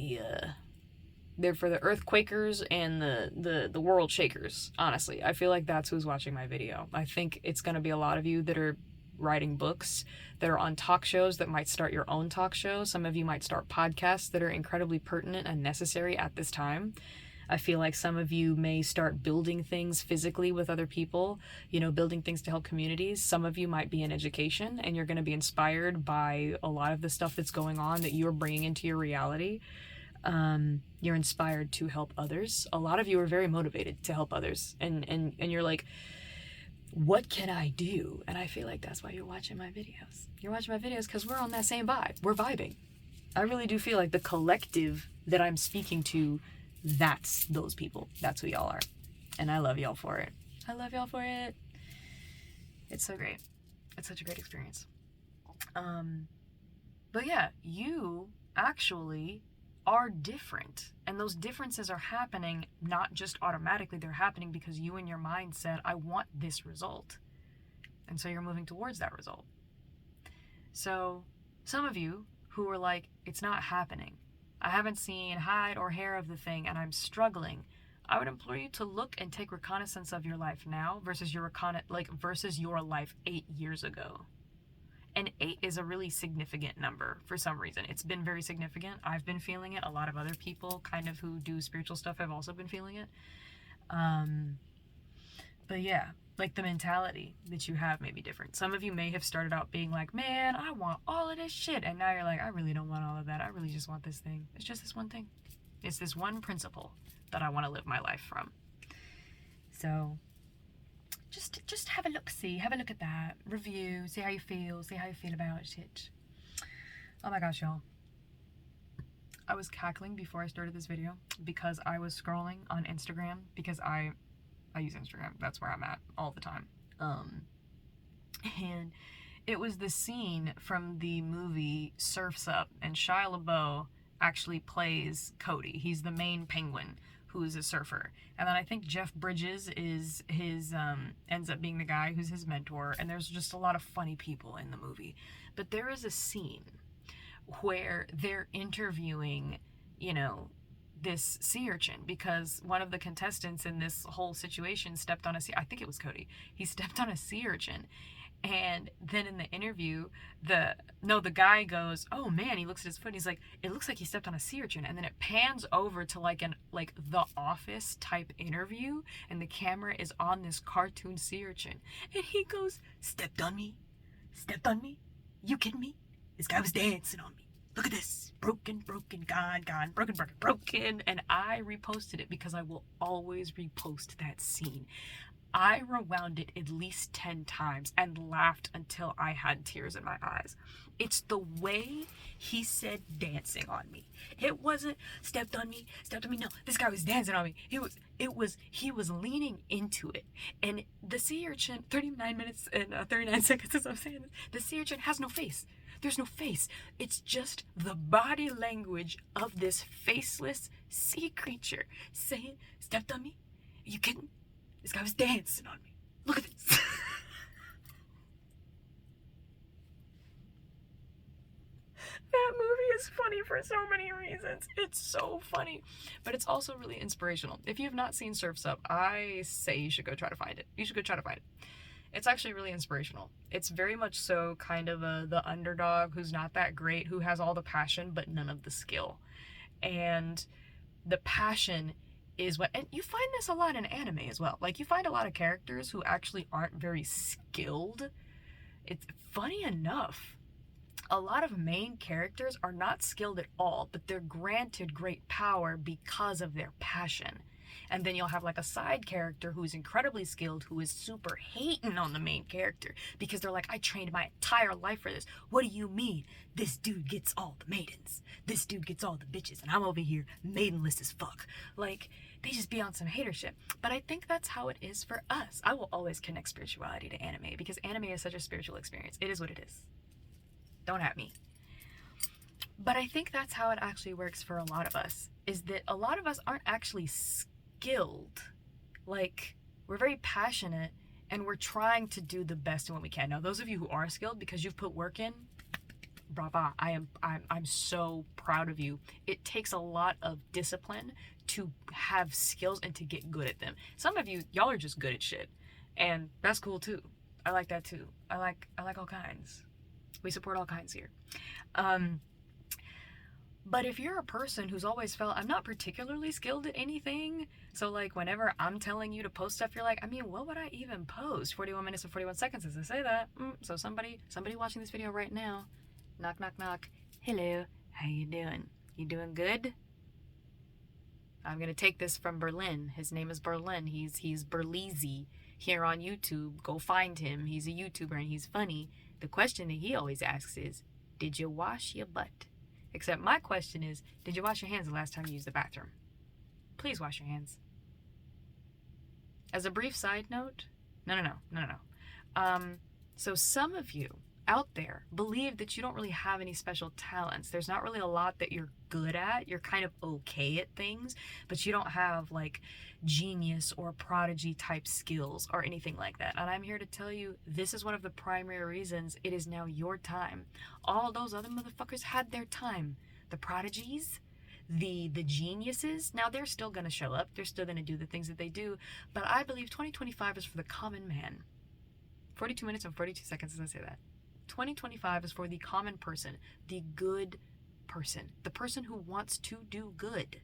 they're for the earthquakers and the world shakers. Honestly, I feel like that's who's watching my video. I think it's going to be a lot of you that are writing books, that are on talk shows, that might start your own talk shows. Some of you might start podcasts that are incredibly pertinent and necessary at this time. I feel like some of you may start building things physically with other people, building things to help communities. Some of you might be in education and you're going to be inspired by a lot of the stuff that's going on that you're bringing into your reality. You're inspired to help others. A lot of you are very motivated to help others. And you're like, what can I do? And I feel like that's why you're watching my videos. You're watching my videos because we're on that same vibe. We're vibing. I really do feel like the collective that I'm speaking to, that's those people. That's who y'all are. And I love y'all for it. I love y'all for it. It's so great. It's such a great experience. But yeah, you actually are different. And those differences are happening not just automatically. They're happening because you in your mind said, I want this result. And so you're moving towards that result. So some of you who are like, it's not happening. I haven't seen hide or hair of the thing and I'm struggling. I would implore you to look and take reconnaissance of your life now versus your life 8 years ago. And 8 is a really significant number for some reason. It's been very significant. I've been feeling it. A lot of other people kind of who do spiritual stuff have also been feeling it. But yeah, like the mentality that you have may be different. Some of you may have started out being like, man, I want all of this shit. And now you're like, I really don't want all of that. I really just want this thing. It's just this one thing. It's this one principle that I want to live my life from. So just have a look-see. Have a look at that. Review. See how you feel. See how you feel about it. Oh my gosh, y'all. I was cackling before I started this video because I was scrolling on Instagram because I use Instagram. That's where I'm at all the time. And it was the scene from the movie Surf's Up, and Shia LaBeouf actually plays Cody. He's the main penguin who's a surfer. And then I think Jeff Bridges is ends up being the guy who's his mentor, and there's just a lot of funny people in the movie. But there is a scene where they're interviewing, this sea urchin, because one of the contestants in this whole situation stepped on I think it was Cody. He stepped on a sea urchin. And then in the interview, the guy goes, oh man, he looks at his foot and he's like, it looks like he stepped on a sea urchin. And then it pans over to like the Office type interview, and the camera is on this cartoon sea urchin. And he goes, stepped on me? You kidding me? This guy was dancing on me. look at this, broken, gone, broken. And I reposted it because I will always repost that scene. I rewound it at least 10 times and laughed until I had tears in my eyes. It's the way he said dancing on me. It wasn't stepped on me. No, this guy was dancing on me. He was leaning into it. And the sea urchin, 39 minutes and 39 seconds as I'm saying this, the sea urchin has no face. There's no face. It's just the body language of this faceless sea creature saying, stepped on me? Are you kidding? This guy was dancing on me. Look at this. That movie is funny for so many reasons. It's so funny. But it's also really inspirational. If you have not seen Surf's Up, I say you should go try to find it. You should go try to find it. It's actually really inspirational. It's very much so kind of the underdog who's not that great, who has all the passion but none of the skill. And the passion is what, and you find this a lot in anime as well. Like, you find a lot of characters who actually aren't very skilled. It's funny enough, a lot of main characters are not skilled at all, but they're granted great power because of their passion. And then you'll have like a side character who's incredibly skilled, who is super hating on the main character because they're like, I trained my entire life for this. What do you mean? This dude gets all the maidens. This dude gets all the bitches. And I'm over here maidenless as fuck. Like, they just be on some hater shit. But I think that's how it is for us. I will always connect spirituality to anime because anime is such a spiritual experience. It is what it is. Don't at me. But I think that's how it actually works for a lot of us, is that a lot of us aren't actually skilled. Like, we're very passionate and we're trying to do the best in what we can. Now, those of you who are skilled because you've put work in, brava, I'm so proud of you. It takes a lot of discipline to have skills and to get good at them. Some of you, y'all are just good at shit, and that's cool too. I like that too. I like all kinds. We support all kinds here. But if you're a person who's always felt, I'm not particularly skilled at anything, so like whenever I'm telling you to post stuff, you're like, I mean, what would I even post? 41 minutes and 41 seconds as I say that. So somebody watching this video right now, knock, knock, knock. Hello, how you doing? You doing good? I'm gonna take this from Berlin. His name is Berlin. He's Berleezy here on YouTube. Go find him. He's a YouTuber and he's funny. The question that he always asks is, did you wash your butt? Except my question is, did you wash your hands the last time you used the bathroom? Please wash your hands. As a brief side note, no. So some of you out there believe that you don't really have any special talents. There's not really a lot that you're good at. You're kind of okay at things, but you don't have like genius or prodigy type skills or anything like that. And I'm here to tell you, this is one of the primary reasons it is now your time. All those other motherfuckers had their time. The prodigies, the geniuses, now they're still going to show up. They're still going to do the things that they do. But I believe 2025 is for the common man. 42 minutes and 42 seconds as I say that. 2025 is for the common person, the good person, the person who wants to do good.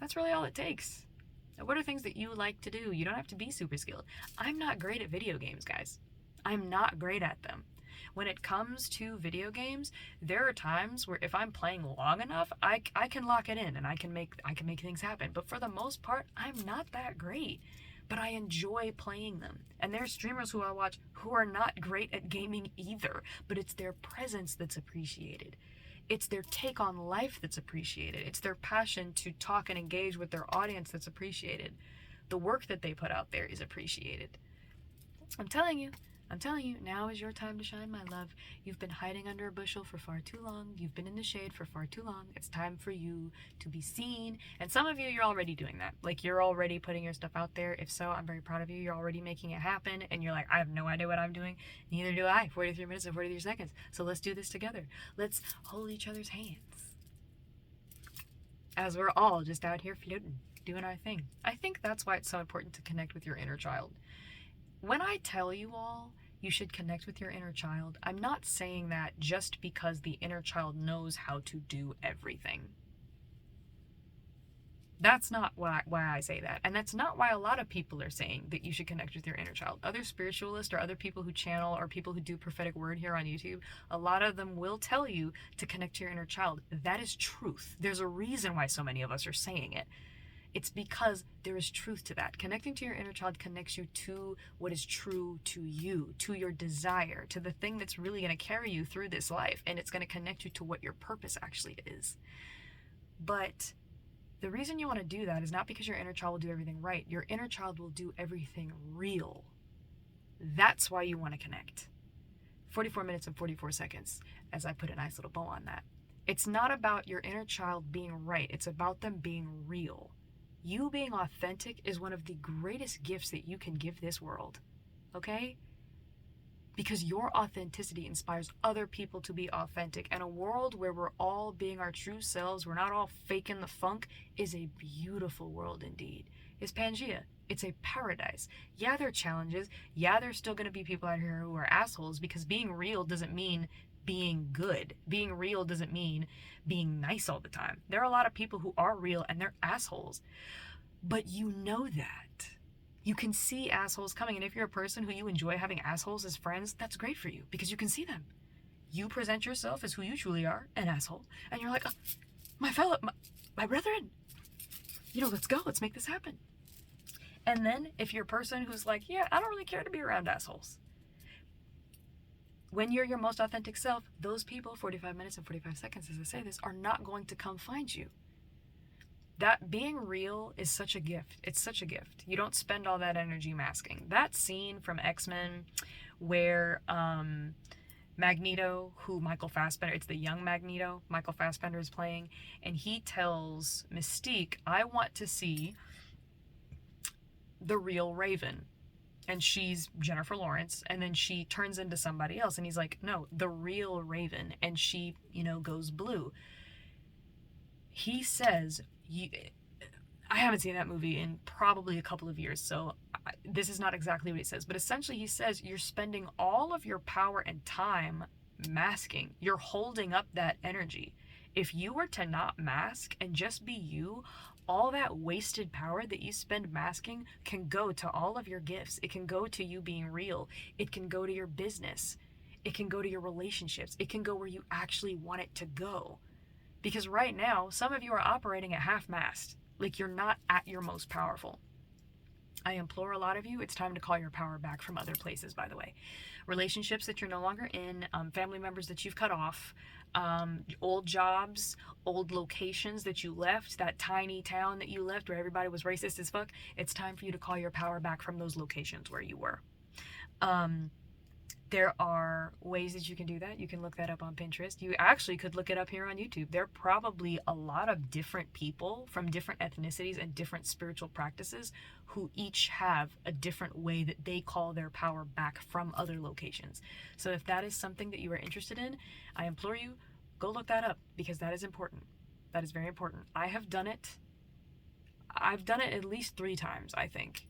That's really all it takes. Now, what are things that you like to do? You don't have to be super skilled. I'm not great at video games, guys. I'm not great at them. When it comes to video games, there are times where if I'm playing long enough, I can lock it in and I can make things happen. But for the most part, I'm not that great. But I enjoy playing them. And there are streamers who I watch who are not great at gaming either, but it's their presence that's appreciated. It's their take on life that's appreciated. It's their passion to talk and engage with their audience that's appreciated. The work that they put out there is appreciated. I'm telling you, now is your time to shine, my love. You've been hiding under a bushel for far too long. You've been in the shade for far too long. It's time for you to be seen. And some of you, you're already doing that. Like, you're already putting your stuff out there. If so, I'm very proud of you. You're already making it happen. And you're like, I have no idea what I'm doing. Neither do I. 43 minutes and 43 seconds. So let's do this together. Let's hold each other's hands as we're all just out here floating, doing our thing. I think that's why it's so important to connect with your inner child. When I tell you all you should connect with your inner child, I'm not saying that just because the inner child knows how to do everything. That's not why I say that. And that's not why a lot of people are saying that you should connect with your inner child. Other spiritualists or other people who channel or people who do prophetic word here on YouTube, a lot of them will tell you to connect to your inner child. That is truth. There's a reason why so many of us are saying it. It's because there is truth to that. Connecting to your inner child connects you to what is true to you, to your desire, to the thing that's really going to carry you through this life. And it's going to connect you to what your purpose actually is. But the reason you want to do that is not because your inner child will do everything right. Your inner child will do everything real. That's why you want to connect. 44 minutes and 44 seconds, as I put a nice little bow on that. It's not about your inner child being right. It's about them being real. You being authentic is one of the greatest gifts that you can give this world. Okay? Because your authenticity inspires other people to be authentic. And a world where we're all being our true selves, we're not all faking the funk, is a beautiful world indeed. It's Pangea. It's a paradise. Yeah, there are challenges. Yeah, there's still going to be people out here who are assholes, because being real doesn't mean being good. Being real doesn't mean being nice all the time. There are a lot of people who are real and they're assholes. But you know that. You can see assholes coming, and if you're a person who you enjoy having assholes as friends, that's great for you, because you can see them. You present yourself as who you truly are, an asshole, and you're like, oh, my brethren, let's go, let's make this happen. And then if you're a person who's like, yeah, I don't really care to be around assholes, when you're your most authentic self, those people, 45 minutes and 45 seconds, as I say this, are not going to come find you. That being real is such a gift. It's such a gift. You don't spend all that energy masking. That scene from X-Men where Magneto, who Michael Fassbender, it's the young Magneto, Michael Fassbender is playing, and he tells Mystique, I want to see the real Raven. And she's Jennifer Lawrence, and then she turns into somebody else, and he's like, no, the real Raven, and she, goes blue. He says, I haven't seen that movie in probably a couple of years, so this is not exactly what he says, but essentially he says you're spending all of your power and time masking. You're holding up that energy. If you were to not mask and just be you, all that wasted power that you spend masking can go to all of your gifts. It can go to you being real. It can go to your business. It can go to your relationships. It can go where you actually want it to go. Because right now, some of you are operating at half-mast. Like, you're not at your most powerful. I implore a lot of you, it's time to call your power back from other places, by the way. Relationships that you're no longer in, family members that you've cut off, old jobs, old locations that you left, that tiny town that you left where everybody was racist as fuck. It's time for you to call your power back from those locations where you were. There are ways that you can do that. You can look that up on Pinterest. You actually could look it up here on YouTube. There are probably a lot of different people from different ethnicities and different spiritual practices who each have a different way that they call their power back from other locations. So if that is something that you are interested in, I implore you, go look that up, because that is important. That is very important. I have done it. I've done it at least 3 times, I think.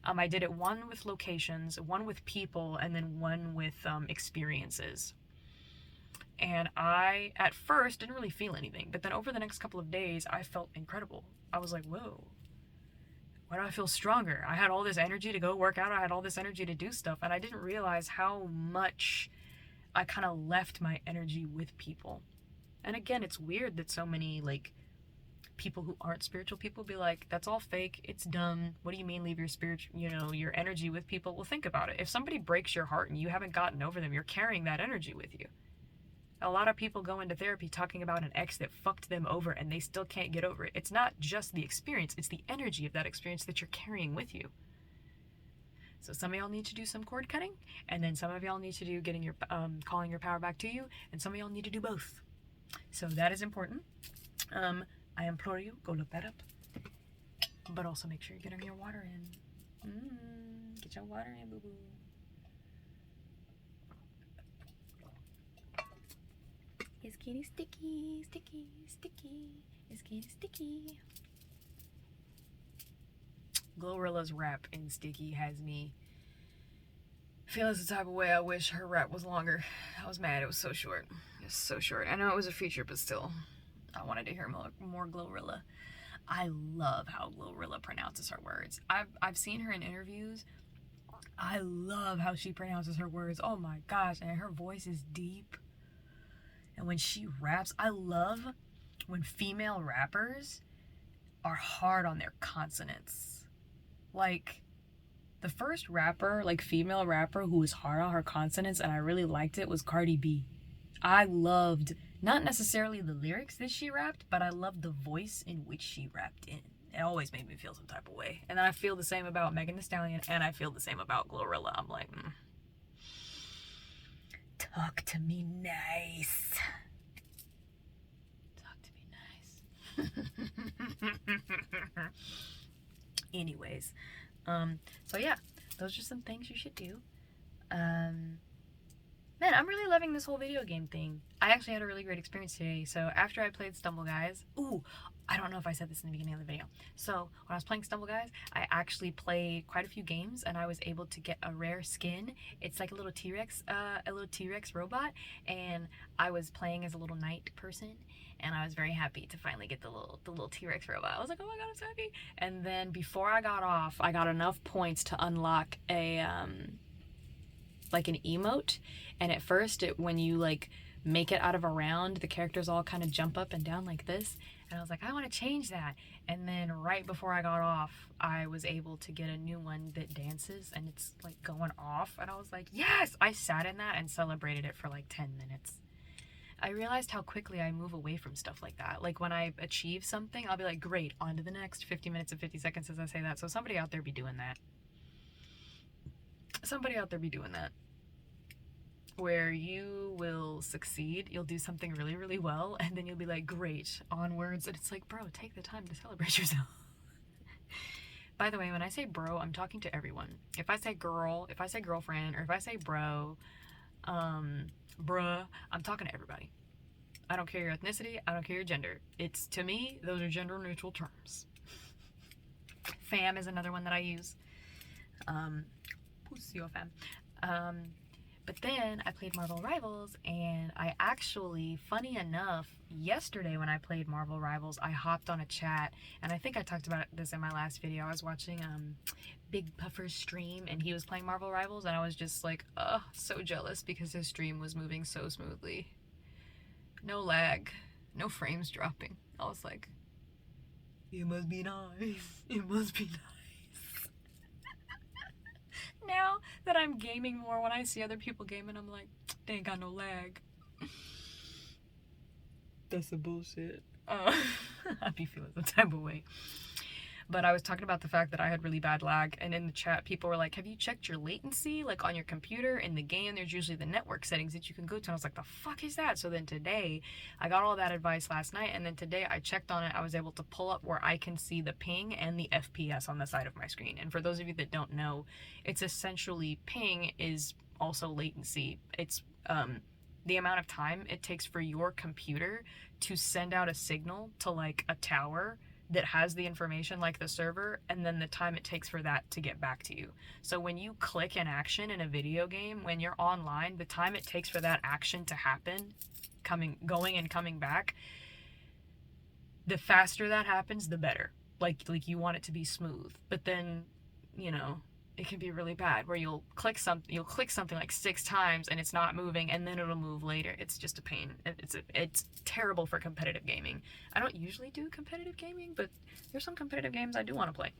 I did it one with locations, one with people, and then one with experiences. And I, at first, didn't really feel anything. But then over the next couple of days, I felt incredible. I was like, whoa, why do I feel stronger? I had all this energy to go work out. I had all this energy to do stuff. And I didn't realize how much I kind of left my energy with people. And again, it's weird that so many, people who aren't spiritual people be like, that's all fake, it's dumb, what do you mean leave your your energy with people? Well, think about it. If somebody breaks your heart and you haven't gotten over them, you're carrying that energy with you. A lot of people go into therapy talking about an ex that fucked them over and they still can't get over it. It's not just the experience, it's the energy of that experience that you're carrying with you. So some of y'all need to do some cord cutting, and then some of y'all need to do calling your power back to you, and some of y'all need to do both. So that is important. I implore you, go look that up. But also make sure you're getting your water in. Get your water in, boo-boo. It's getting sticky, sticky, sticky. It's getting sticky. Glorilla's rap in Sticky has me feeling the type of way. I wish her rap was longer. I was mad. It was so short. It was so short. I know it was a feature, but still, I wanted to hear more Glorilla. I love how Glorilla pronounces her words. I've seen her in interviews. I love how she pronounces her words. Oh my gosh, and her voice is deep. And when she raps, I love when female rappers are hard on their consonants. Like, the first rapper, like female rapper who was hard on her consonants and I really liked it was Cardi B. I loved, not necessarily the lyrics that she rapped, but I loved the voice in which she rapped in. It always made me feel some type of way. And then I feel the same about Megan Thee Stallion, and I feel the same about Glorilla. I'm like, talk to me nice. Talk to me nice. Anyways, so yeah, those are some things you should do. Man, I'm really loving this whole video game thing. I actually had a really great experience today. So after I played Stumble Guys, I don't know if I said this in the beginning of the video. So when I was playing Stumble Guys, I actually played quite a few games and I was able to get a rare skin. It's like a little T-Rex robot, and I was playing as a little knight person, and I was very happy to finally get the little T-Rex robot. I was like, oh my god, I'm so happy. And then before I got off, I got enough points to unlock a like an emote, and at first when you like make it out of a round, the characters all kind of jump up and down like this, and I was like, I want to change that. And then right before I got off, I was able to get a new one that dances and it's like going off, and I was like, yes! I sat in that and celebrated it for like 10 minutes. I realized how quickly I move away from stuff like that. Like when I achieve something, I'll be like, great, on to the next 50 minutes and 50 seconds as I say that. So somebody out there be doing that. Somebody out there be doing that, where you will succeed, you'll do something really, really well, and then you'll be like, great, onwards. And it's like, bro, take the time to celebrate yourself. By the way, when I say bro, I'm talking to everyone. If I say girl, if I say girlfriend, or if I say bro, bruh, I'm talking to everybody. I don't care your ethnicity, I don't care your gender. It's, to me, those are gender neutral terms. Fam is another one that I use. Pussy or fam. But then I played Marvel Rivals, and I actually, funny enough, yesterday when I played Marvel Rivals, I hopped on a chat, and I think I talked about this in my last video. I was watching Big Puffer's stream, and he was playing Marvel Rivals, and I was just like, so jealous because his stream was moving so smoothly. No lag, no frames dropping. I was like, it must be nice. It must be nice. Now that I'm gaming more, when I see other people gaming, I'm like, they ain't got no lag. That's some bullshit. I'd be feeling some type of way. But I was talking about the fact that I had really bad lag, and in the chat people were like, have you checked your latency, like on your computer? In the game there's usually the network settings that you can go to, and I was like, the fuck is that? So then today, I got all that advice last night, and then today I checked on it. I was able to pull up where I can see the ping and the FPS on the side of my screen. And for those of you that don't know, it's essentially, ping is also latency. It's the amount of time it takes for your computer to send out a signal to like a tower that has the information, like the server, and then the time it takes for that to get back to you. So when you click an action in a video game, when you're online, the time it takes for that action to happen, going and coming back, the faster that happens, the better. Like you want it to be smooth. But then, you know, it can be really bad where you'll click something like 6 times and it's not moving, and then it'll move later. It's just a pain. It's terrible for competitive gaming. I don't usually do competitive gaming, but there's some competitive games I do want to play,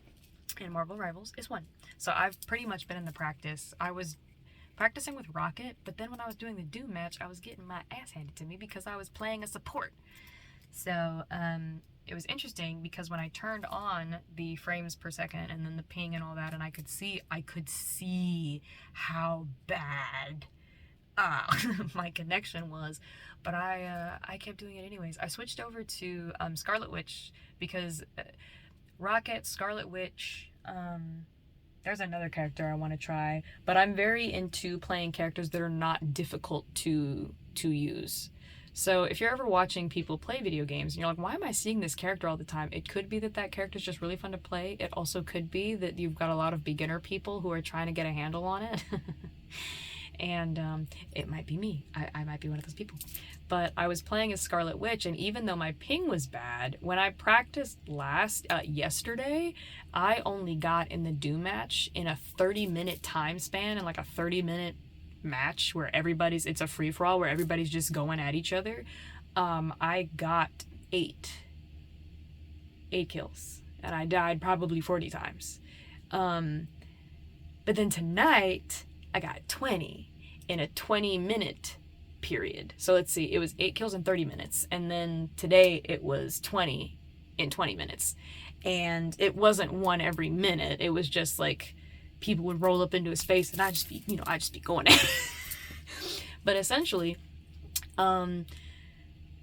and Marvel Rivals is one. So I've pretty much been in the practice. I was practicing with Rocket, but then when I was doing the Doom match, I was getting my ass handed to me because I was playing a support. So it was interesting because when I turned on the frames per second and then the ping and all that, and I could see how bad my connection was, but I kept doing it anyways. I switched over to Scarlet Witch because Rocket, Scarlet Witch, there's another character I want to try, but I'm very into playing characters that are not difficult to use. So if you're ever watching people play video games and you're like, why am I seeing this character all the time? It could be that character's just really fun to play. It also could be that you've got a lot of beginner people who are trying to get a handle on it. And it might be me. I might be one of those people. But I was playing as Scarlet Witch, and even though my ping was bad, when I practiced yesterday, I only got in the Doom match in a 30-minute time span, and like a 30-minute match where it's a free-for-all where everybody's just going at each other. I got 8 kills, and I died probably 40 times. But then tonight, I got 20 in a 20-minute period. So let's see, it was 8 kills in 30 minutes. And then today it was 20 in 20 minutes. And it wasn't one every minute. It was just like people would roll up into his face and I'd just be going at it. But essentially,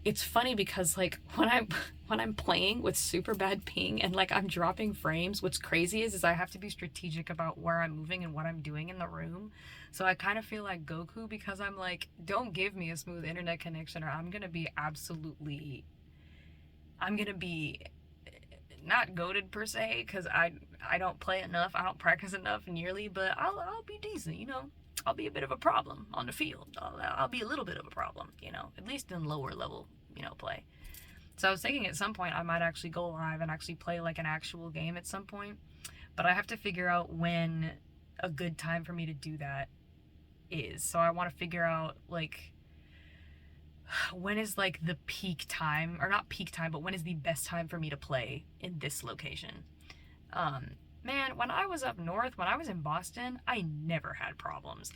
it's funny because like when I'm playing with super bad ping and like I'm dropping frames, what's crazy is I have to be strategic about where I'm moving and what I'm doing in the room. So I kind of feel like Goku because I'm like, don't give me a smooth internet connection or I'm gonna be not goated per se, because I don't play enough, I don't practice enough nearly, but I'll be decent, you know. I'll be a bit of a problem on the field. I'll be a little bit of a problem, you know, at least in lower level, you know, play. So I was thinking at some point I might actually go live and actually play like an actual game at some point, but I have to figure out when a good time for me to do that is. So I want to figure out like when is like the peak time, or not peak time, but when is the best time for me to play in this location. Man, when I was up north, when I was in Boston, I never had problems.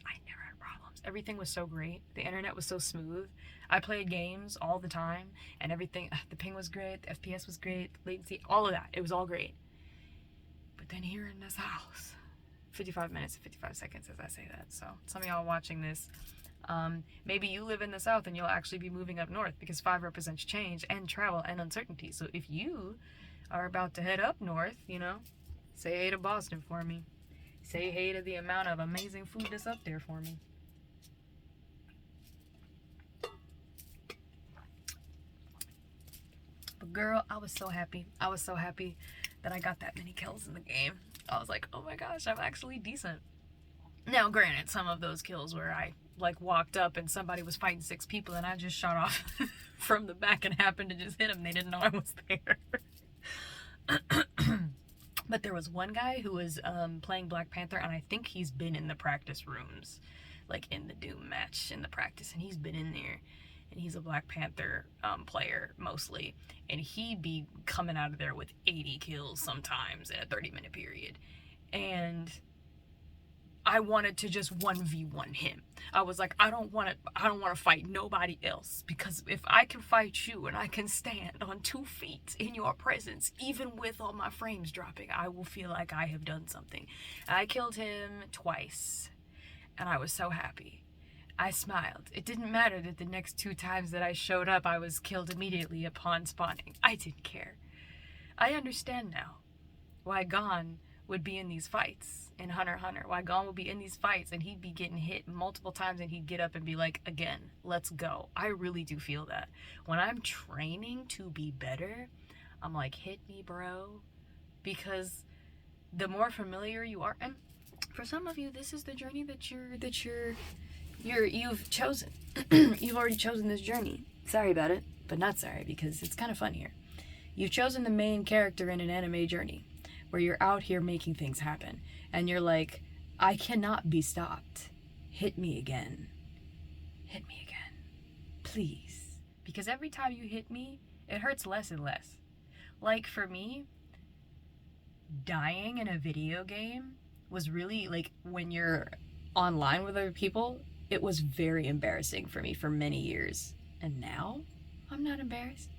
Everything was so great. The internet was so smooth. I played games all the time, and everything, the ping was great, the FPS was great, latency, all of that. It was all great. But then here in this house, 55 minutes and 55 seconds as I say that. So some of y'all watching this, maybe you live in the South and you'll actually be moving up north, because 5 represents change and travel and uncertainty. So if you are about to head up north, you know, say hey to Boston for me. Say hey to the amount of amazing food that's up there for me. But girl, I was so happy. I was so happy that I got that many kills in the game. I was like, oh my gosh, I'm actually decent. Now, granted, some of those kills where I like walked up and somebody was fighting 6 people and I just shot off from the back and happened to just hit them. They didn't know I was there. But there was one guy who was playing Black Panther, and I think he's been in the practice rooms, like in the Doom match in the practice, and he's been in there, and he's a Black Panther player mostly, and he'd be coming out of there with 80 kills sometimes in a 30-minute period. And I wanted to just 1v1 him. I was like, I don't want to fight nobody else, because if I can fight you and I can stand on 2 feet in your presence, even with all my frames dropping, I will feel like I have done something. I killed him twice, and I was so happy. I smiled. It didn't matter that the next 2 times that I showed up, I was killed immediately upon spawning. I didn't care. I understand now why Gon would be in these fights in Hunter x Hunter. Why Gon would be in these fights and he'd be getting hit multiple times and he'd get up and be like, again, let's go. I really do feel that. When I'm training to be better, I'm like, hit me, bro. Because the more familiar you are, and for some of you, this is the journey that you've chosen. You've already chosen this journey. Sorry about it, but not sorry, because it's kind of fun here. You've chosen the main character in an anime journey, where you're out here making things happen. And you're like, I cannot be stopped. Hit me again. Hit me again. Please. Because every time you hit me, it hurts less and less. Like for me, dying in a video game was really, like, when you're online with other people, it was very embarrassing for me for many years. And now, I'm not embarrassed.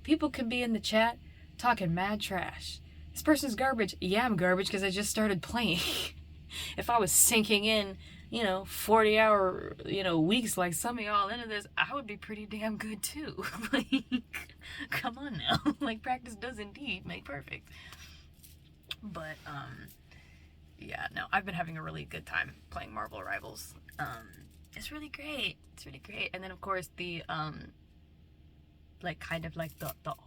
People can be in the chat talking mad trash. This person's garbage. Yeah, I'm garbage because I just started playing. If I was sinking in, 40-hour, weeks like some of y'all into this, I would be pretty damn good too. Like, come on now. Like, practice does indeed make perfect. But, yeah, no, I've been having a really good time playing Marvel Rivals. It's really great. It's really great. And then, of course, the, the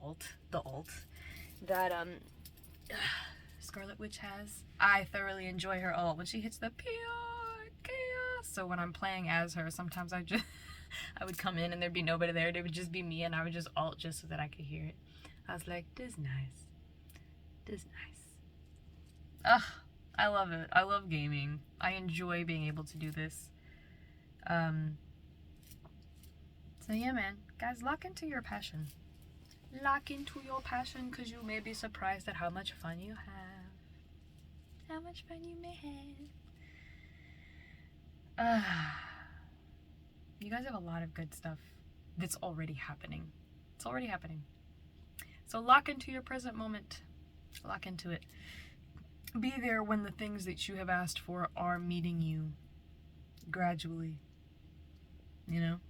alt that, Scarlet Witch has. I thoroughly enjoy her ult when she hits the pure chaos. So when I'm playing as her, sometimes I would come in and there'd be nobody there. It would just be me, and I would just alt just so that I could hear it. I was like, this nice. This nice. Ugh, I love it. I love gaming. I enjoy being able to do this. So yeah, man. Guys, lock into your passion. Lock into your passion, because you may be surprised at how much fun you have. How much fun you may have. You guys have a lot of good stuff that's already happening. It's already happening. So lock into your present moment. Lock into it. Be there when the things that you have asked for are meeting you gradually. You know?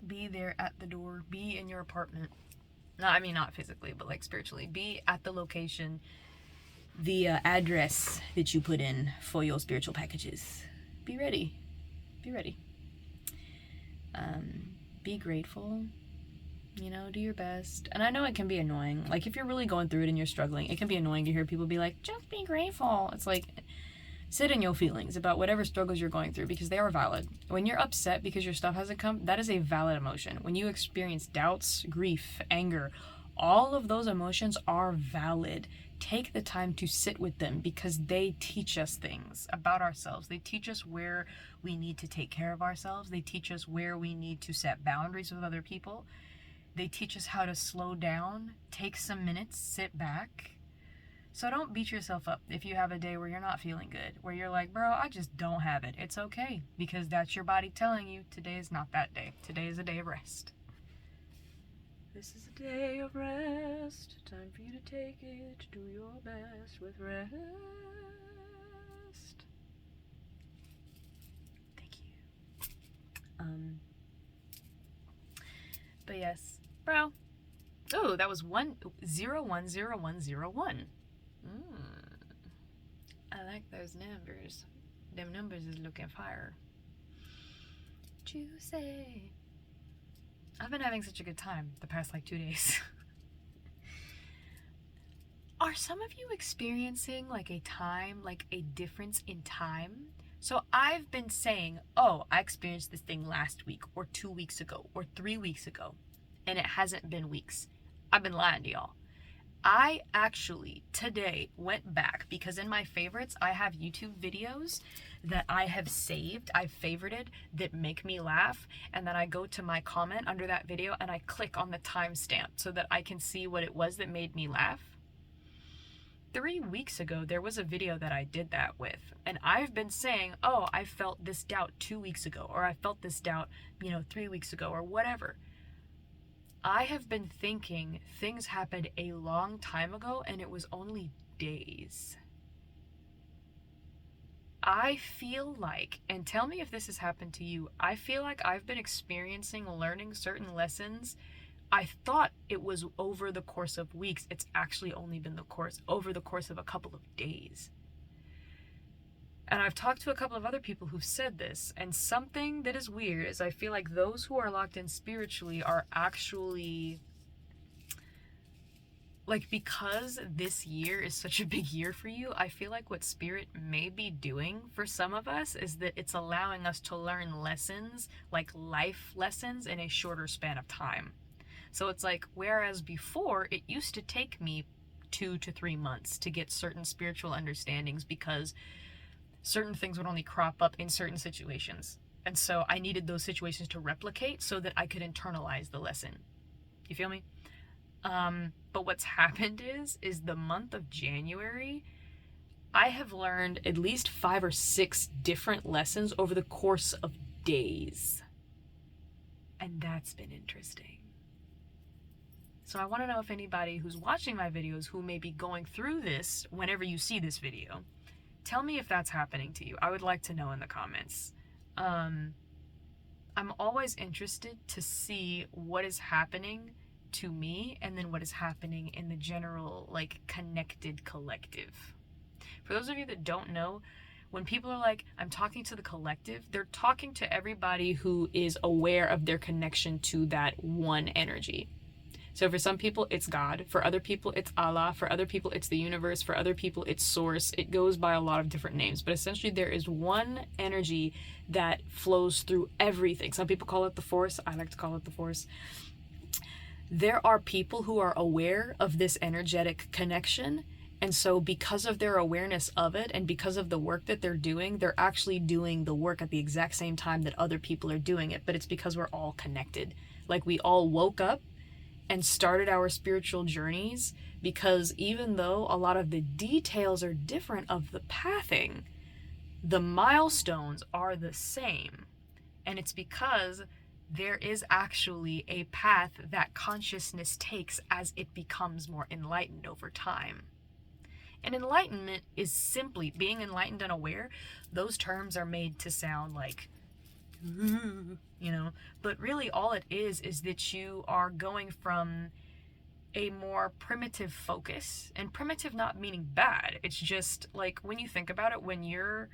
Be there at the door. Be in your apartment. No, I mean not physically, but like spiritually. Be at the location, the address that you put in for your spiritual packages. Be ready. Be ready. Be grateful. You know, do your best. And I know it can be annoying. Like, if you're really going through it and you're struggling, it can be annoying to hear people be like, just be grateful. It's like, sit in your feelings about whatever struggles you're going through, because they are valid. When you're upset because your stuff hasn't come, that is a valid emotion. When you experience doubts, grief, anger, all of those emotions are valid. Take the time to sit with them, because they teach us things about ourselves. They teach us where we need to take care of ourselves. They teach us where we need to set boundaries with other people. They teach us how to slow down, take some minutes, sit back. So don't beat yourself up if you have a day where you're not feeling good, where you're like, bro, I just don't have it. It's okay, because that's your body telling you today is not that day. Today is a day of rest. This is a day of rest. Time for you to take it. Do your best with rest. Thank you. But yes, bro. Oh, that was 010101. I like those numbers. Them numbers is looking fire. Juicy. I've been having such a good time the past like 2 days. Are some of you experiencing like a difference in time? So I've been saying, oh, I experienced this thing last week or 2 weeks ago or 3 weeks ago, and it hasn't been weeks. I've been lying to y'all. I actually today went back, because in my favorites, I have YouTube videos that I have saved, I've favorited, that make me laugh, and then I go to my comment under that video and I click on the timestamp so that I can see what it was that made me laugh. 3 weeks ago, there was a video that I did that with, and I've been saying, oh, I felt this doubt 2 weeks ago, or I felt this doubt, 3 weeks ago, or whatever. I have been thinking things happened a long time ago, and it was only days. I feel like, and tell me if this has happened to you, I feel like I've been learning certain lessons. I thought it was over the course of weeks. It's actually only been over the course of a couple of days. And I've talked to a couple of other people who've said this, and something that is weird is I feel like those who are locked in spiritually are actually, like, because this year is such a big year for you, I feel like what Spirit may be doing for some of us is that it's allowing us to learn lessons, like life lessons, in a shorter span of time. So it's like, whereas before it used to take me 2 to 3 months to get certain spiritual understandings, because certain things would only crop up in certain situations. And so I needed those situations to replicate so that I could internalize the lesson. You feel me? But what's happened is the month of January, I have learned at least 5 or 6 different lessons over the course of days. And that's been interesting. So I want to know if anybody who's watching my videos who may be going through this whenever you see this video, tell me if that's happening to you. I would like to know in the comments. I'm always interested to see what is happening to me and then what is happening in the general, like, connected collective. For those of you that don't know, when people are like, I'm talking to the collective, they're talking to everybody who is aware of their connection to that one energy. So for some people, it's God. For other people, it's Allah. For other people, it's the universe. For other people, it's source. It goes by a lot of different names. But essentially, there is one energy that flows through everything. Some people call it the force. I like to call it the force. There are people who are aware of this energetic connection. And so because of their awareness of it and because of the work that they're doing, they're actually doing the work at the exact same time that other people are doing it. But it's because we're all connected. Like we all woke up and started our spiritual journeys, because even though a lot of the details are different of the pathing, the milestones are the same. And it's because there is actually a path that consciousness takes as it becomes more enlightened over time. And enlightenment is simply being enlightened and aware. Those terms are made to sound like, you know, but really all it is that you are going from a more primitive focus, and primitive not meaning bad. It's just like when you think about it, when you're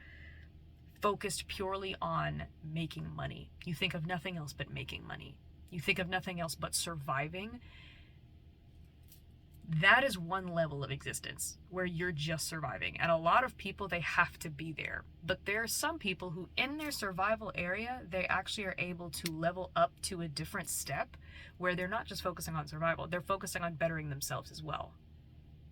focused purely on making money, you think of nothing else but making money. You think of nothing else but surviving. That is one level of existence where you're just surviving. And a lot of people, they have to be there. But there are some people who in their survival area, they actually are able to level up to a different step where they're not just focusing on survival, they're focusing on bettering themselves as well.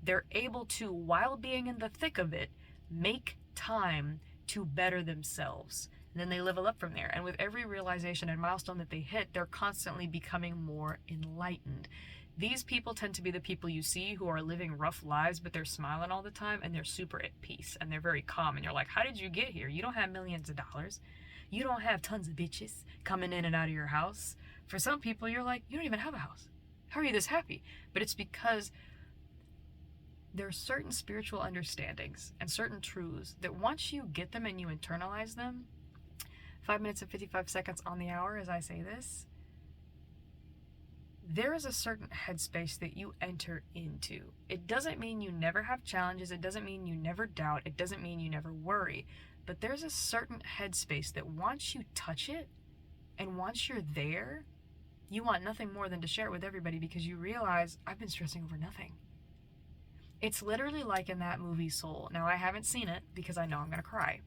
They're able to, while being in the thick of it, make time to better themselves. And then they level up from there. And with every realization and milestone that they hit, they're constantly becoming more enlightened. These people tend to be the people you see who are living rough lives, but they're smiling all the time and they're super at peace and they're very calm. And you're like, how did you get here? You don't have millions of dollars. You don't have tons of bitches coming in and out of your house. For some people, you're like, you don't even have a house. How are you this happy? But it's because there are certain spiritual understandings and certain truths that once you get them and you internalize them, 5 minutes and 55 seconds on the hour as I say this, there is a certain headspace that you enter into. It doesn't mean you never have challenges. It doesn't mean you never doubt. It doesn't mean you never worry. But there's a certain headspace that once you touch it and once you're there, you want nothing more than to share it with everybody because you realize, I've been stressing over nothing. It's literally like in that movie Soul. Now, I haven't seen it because I know I'm going to cry.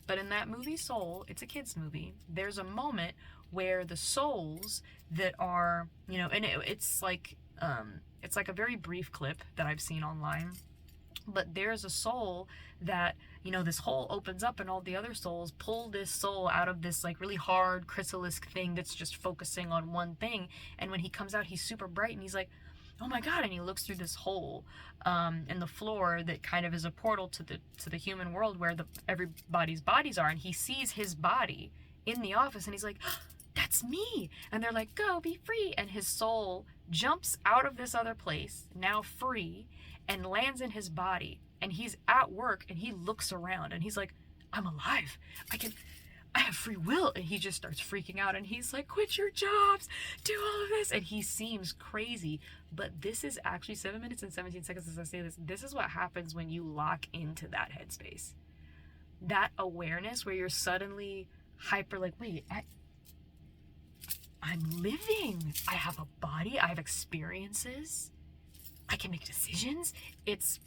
But in that movie Soul, it's a kid's movie, there's a moment where the souls that are, you know, and it's like a very brief clip that I've seen online, but there's a soul that, you know, this hole opens up and all the other souls pull this soul out of this like really hard chrysalis thing that's just focusing on one thing. And when he comes out, he's super bright and he's like, oh my God, and he looks through this hole in the floor that kind of is a portal to the human world where everybody's bodies are, and he sees his body in the office and he's like, oh, that's me. And they're like, go, be free. And his soul jumps out of this other place, now free, and lands in his body. And he's at work and he looks around and he's like, I'm alive. I have free will. And he just starts freaking out and he's like, quit your jobs, do all of this. And he seems crazy. But this is actually 7 minutes and 17 seconds as I say this. This is what happens when you lock into that headspace. That awareness where you're suddenly hyper like, wait, I'm living. I have a body. I have experiences. I can make decisions. It's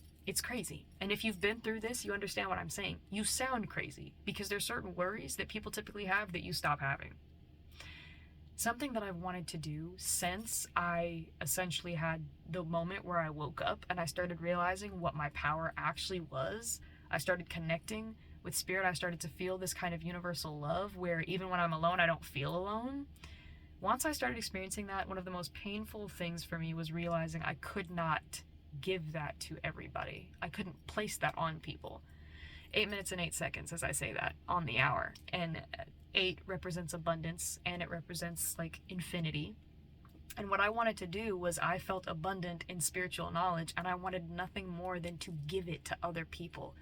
crazy. And if you've been through this, you understand what I'm saying. You sound crazy because there's certain worries that people typically have that you stop having. Something that I've wanted to do since I essentially had the moment where I woke up and I started realizing what my power actually was. I started connecting with spirit. I started to feel this kind of universal love where even when I'm alone, I don't feel alone. Once I started experiencing that, one of the most painful things for me was realizing I could not give that to everybody. I couldn't place that on people. 8 minutes and 8 seconds as I say that on the hour. And 8 represents abundance and it represents like infinity. And what I wanted to do was I felt abundant in spiritual knowledge and I wanted nothing more than to give it to other people.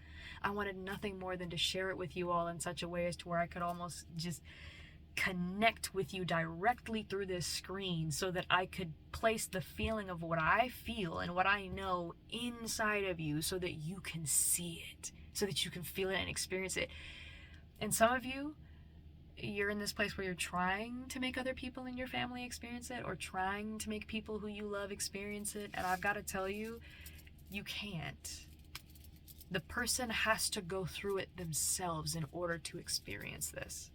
I wanted nothing more than to share it with you all in such a way as to where I could almost just connect with you directly through this screen so that I could place the feeling of what I feel and what I know inside of you so that you can see it, so that you can feel it and experience it. And some of you, you're in this place where you're trying to make other people in your family experience it, or trying to make people who you love experience it, and I've got to tell you, you can't. The person has to go through it themselves in order to experience this.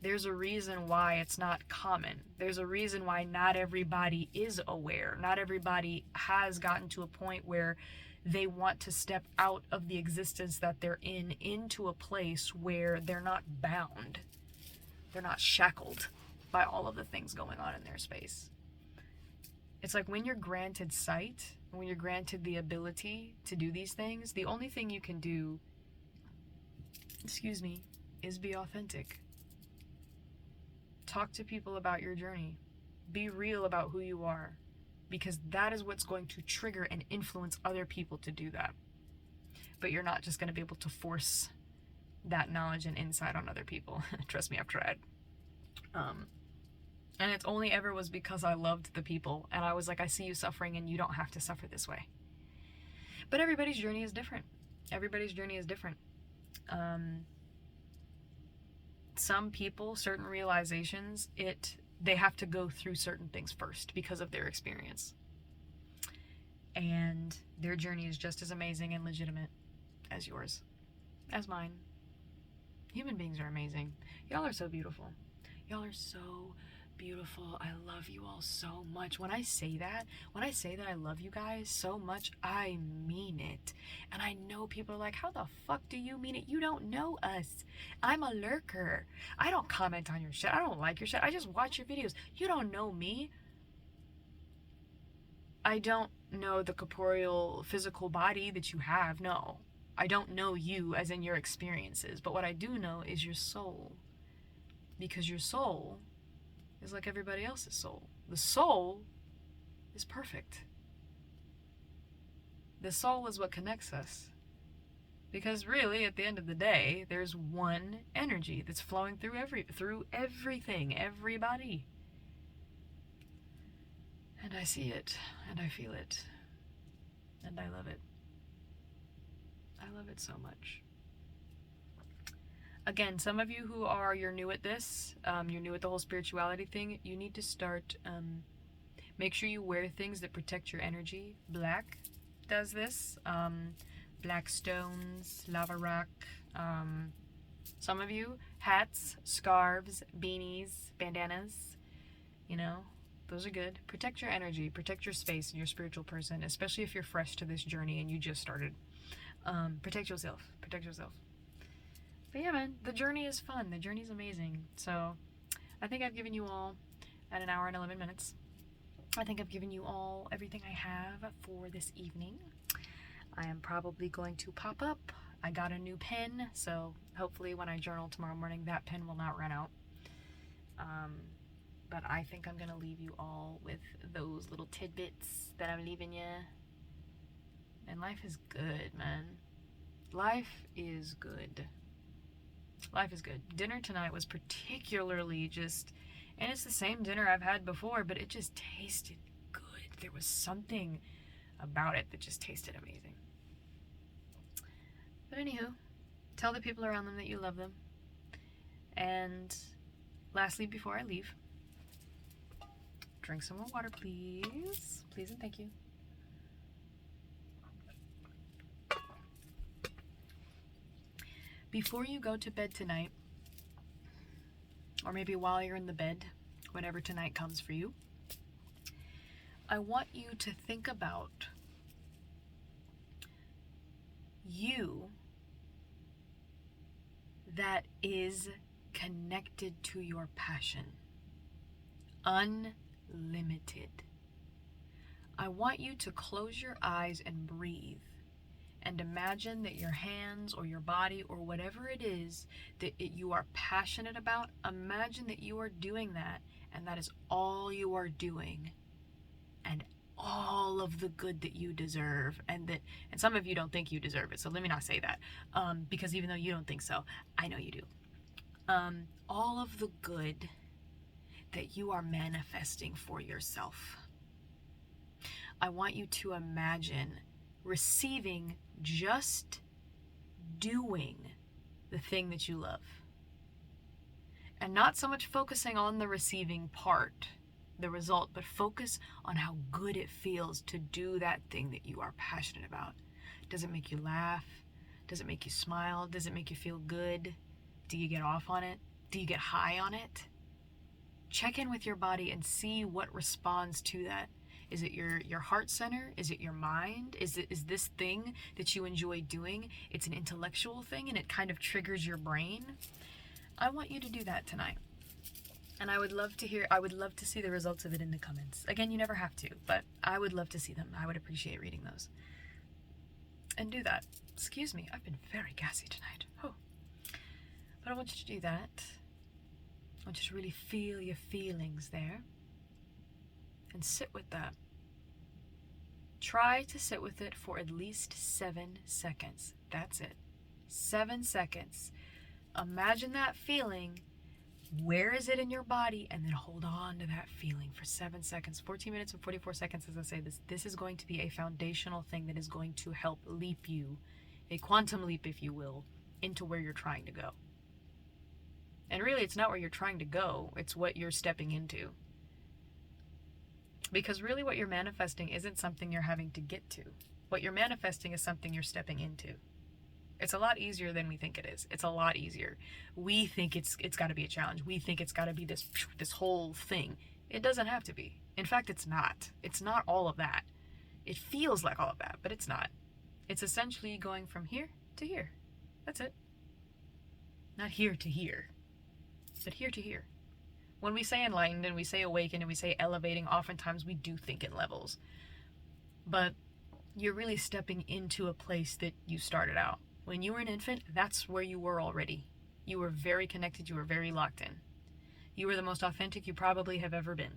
There's a reason why it's not common. There's a reason why not everybody is aware. Not everybody has gotten to a point where they want to step out of the existence that they're in into a place where they're not bound. They're not shackled by all of the things going on in their space. It's like when you're granted sight, when you're granted the ability to do these things, the only thing you can do, is be authentic. Talk to people about your journey. Be real about who you are, because that is what's going to trigger and influence other people to do that. But you're not just going to be able to force that knowledge and insight on other people. Trust me, I've tried. And it's only ever was because I loved the people, and I was like, I see you suffering and you don't have to suffer this way. But everybody's journey is different. Everybody's journey is different. Some people, certain realizations, they have to go through certain things first because of their experience. And their journey is just as amazing and legitimate as yours, as mine. Human beings are amazing. Y'all are so beautiful. Y'all are so beautiful. I love you all so much. When I say that I love you guys so much, I mean it. And I know people are like, how the fuck do you mean it? You don't know us. I'm a lurker. I don't comment on your shit. I don't like your shit. I just watch your videos. You don't know me. I don't know the corporeal physical body that you have. No. I don't know you as in your experiences. But what I do know is your soul. Because your soul is like everybody else's soul. The soul is perfect. The soul is what connects us. Because really, at the end of the day, there's one energy that's flowing through everything, everybody. And I see it, and I feel it, and I love it. I love it so much. Again, some of you who you're new at this, you're new at the whole spirituality thing, you need to start, make sure you wear things that protect your energy. Black does this. Black stones, lava rock. Some of you, hats, scarves, beanies, bandanas, those are good. Protect your energy, protect your space and your spiritual person, especially if you're fresh to this journey and you just started. Protect yourself. But yeah, man, the journey is fun. The journey is amazing. So I think I've given you all at 1 hour and 11 minutes. I think I've given you all everything I have for this evening. I am probably going to pop up. I got a new pen, so hopefully when I journal tomorrow morning, that pen will not run out. But I think I'm going to leave you all with those little tidbits that I'm leaving you. And life is good, man. Life is good. Life is good. Dinner tonight was particularly and it's the same dinner I've had before, but it just tasted good. There was something about it that just tasted amazing. But anywho, tell the people around them that you love them. And lastly, before I leave, drink some more water, please. Please and thank you. Before you go to bed tonight, or maybe while you're in the bed, whenever tonight comes for you, I want you to think about you that is connected to your passion. Unlimited. I want you to close your eyes and breathe. And imagine that your hands or your body or whatever it is that you are passionate about, imagine that you are doing that, and that is all you are doing, and all of the good that you deserve, and some of you don't think you deserve it, so let me not say that, because even though you don't think so, I know you do. All of the good that you are manifesting for yourself. I want you to imagine receiving just doing the thing that you love. And not so much focusing on the receiving part, the result, but focus on how good it feels to do that thing that you are passionate about. Does it make you laugh? Does it make you smile? Does it make you feel good? Do you get off on it? Do you get high on it? Check in with your body and see what responds to that. Is it your heart center? Is it your mind? Is this thing that you enjoy doing? It's an intellectual thing and it kind of triggers your brain. I want you to do that tonight. And I would love to see the results of it in the comments. Again, you never have to, but I would love to see them. I would appreciate reading those. And do that. Excuse me, I've been very gassy tonight. Oh. But I want you to do that. I want you to really feel your feelings there. And sit with that. Try to sit with it for at least 7 seconds. That's it. 7 seconds. Imagine that feeling. Where is it in your body? And then hold on to that feeling for 7 seconds. 14 minutes and 44 seconds as I say this. This is going to be a foundational thing that is going to help leap you, a quantum leap if you will, into where you're trying to go. And really it's not where you're trying to go, it's what you're stepping into. Because really what you're manifesting isn't something you're having to get to. What you're manifesting is something you're stepping into. It's a lot easier than we think it is. It's a lot easier. We think it's got to be a challenge. We think it's got to be this whole thing. It doesn't have to be. In fact, it's not. It's not all of that. It feels like all of that, but it's not. It's essentially going from here to here. That's it. Not here to here, but here to here. When we say enlightened and we say awakened and we say elevating, oftentimes we do think in levels. But you're really stepping into a place that you started out. When you were an infant, that's where you were already. You were very connected. You were very locked in. You were the most authentic you probably have ever been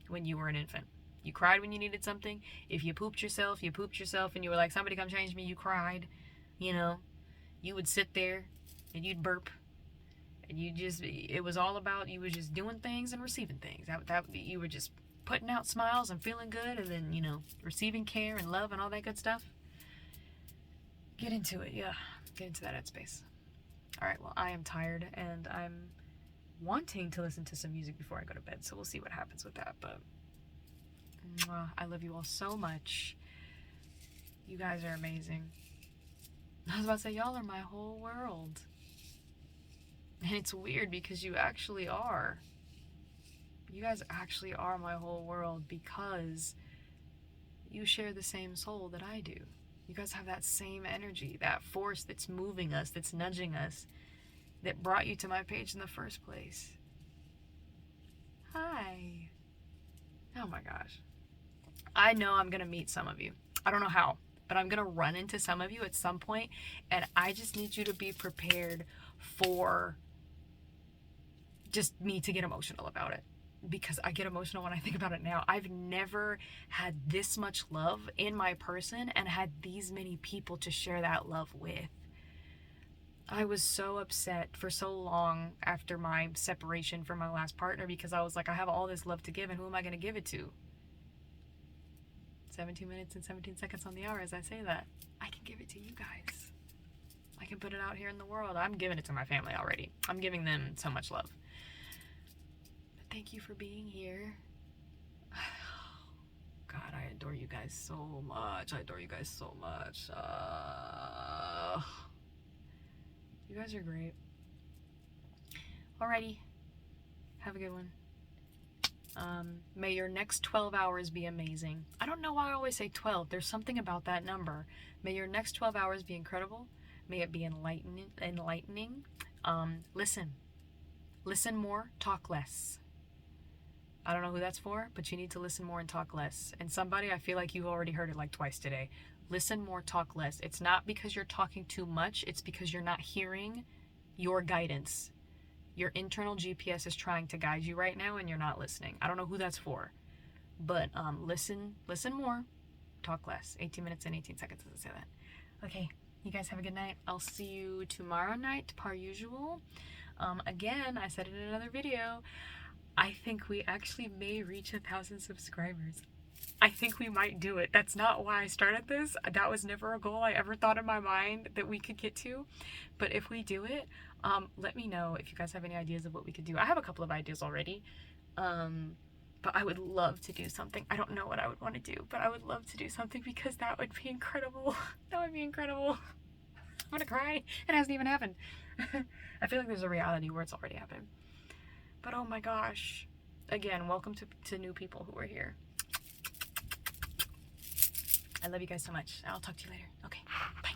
when you were an infant. You cried when you needed something. If you pooped yourself and you were like, somebody come change me, you cried. You know, you would sit there and you'd burp. And it was all about, you were just doing things and receiving things. You were just putting out smiles and feeling good and then, receiving care and love and all that good stuff. Get into it, yeah. Get into that headspace. All right, well, I am tired and I'm wanting to listen to some music before I go to bed, so we'll see what happens with that, but I love you all so much. You guys are amazing. I was about to say, y'all are my whole world. And it's weird because you actually are. You guys actually are my whole world because you share the same soul that I do. You guys have that same energy, that force that's moving us, that's nudging us, that brought you to my page in the first place. Hi. Oh my gosh. I know I'm going to meet some of you. I don't know how, but I'm going to run into some of you at some point, and I just need you to be prepared for just me to get emotional about it. Because I get emotional when I think about it now. I've never had this much love in my person and had these many people to share that love with. I was so upset for so long after my separation from my last partner because I was like, I have all this love to give and who am I going to give it to? 17 minutes and 17 seconds on the hour as I say that. I can give it to you guys. I can put it out here in the world. I'm giving it to my family already. I'm giving them so much love. Thank you for being here. God, I adore you guys so much. I adore you guys so much. You guys are great. Alrighty. Have a good one. May your next 12 hours be amazing. I don't know why I always say 12. There's something about that number. May your next 12 hours be incredible. May it be enlightening. Listen. Listen more, talk less. I don't know who that's for, but you need to listen more and talk less. And somebody, I feel like you've already heard it like twice today. Listen more, talk less. It's not because you're talking too much. It's because you're not hearing your guidance. Your internal GPS is trying to guide you right now and you're not listening. I don't know who that's for, but listen more, talk less. 18 minutes and 18 seconds as I say that. Okay, you guys have a good night. I'll see you tomorrow night, per usual. Again, I said it in another video, I think we actually may reach 1,000 subscribers. I think we might do it. That's not why I started this. That was never a goal I ever thought in my mind that we could get to. But if we do it, Let me know if you guys have any ideas of what we could do. I have a couple of ideas already. But I would love to do something. I don't know what I would want to do, but I would love to do something because that would be incredible. That would be incredible. I'm gonna cry. It hasn't even happened. I feel like there's a reality where it's already happened. But oh my gosh. Again, welcome to new people who are here. I love you guys so much. I'll talk to you later. Okay, bye.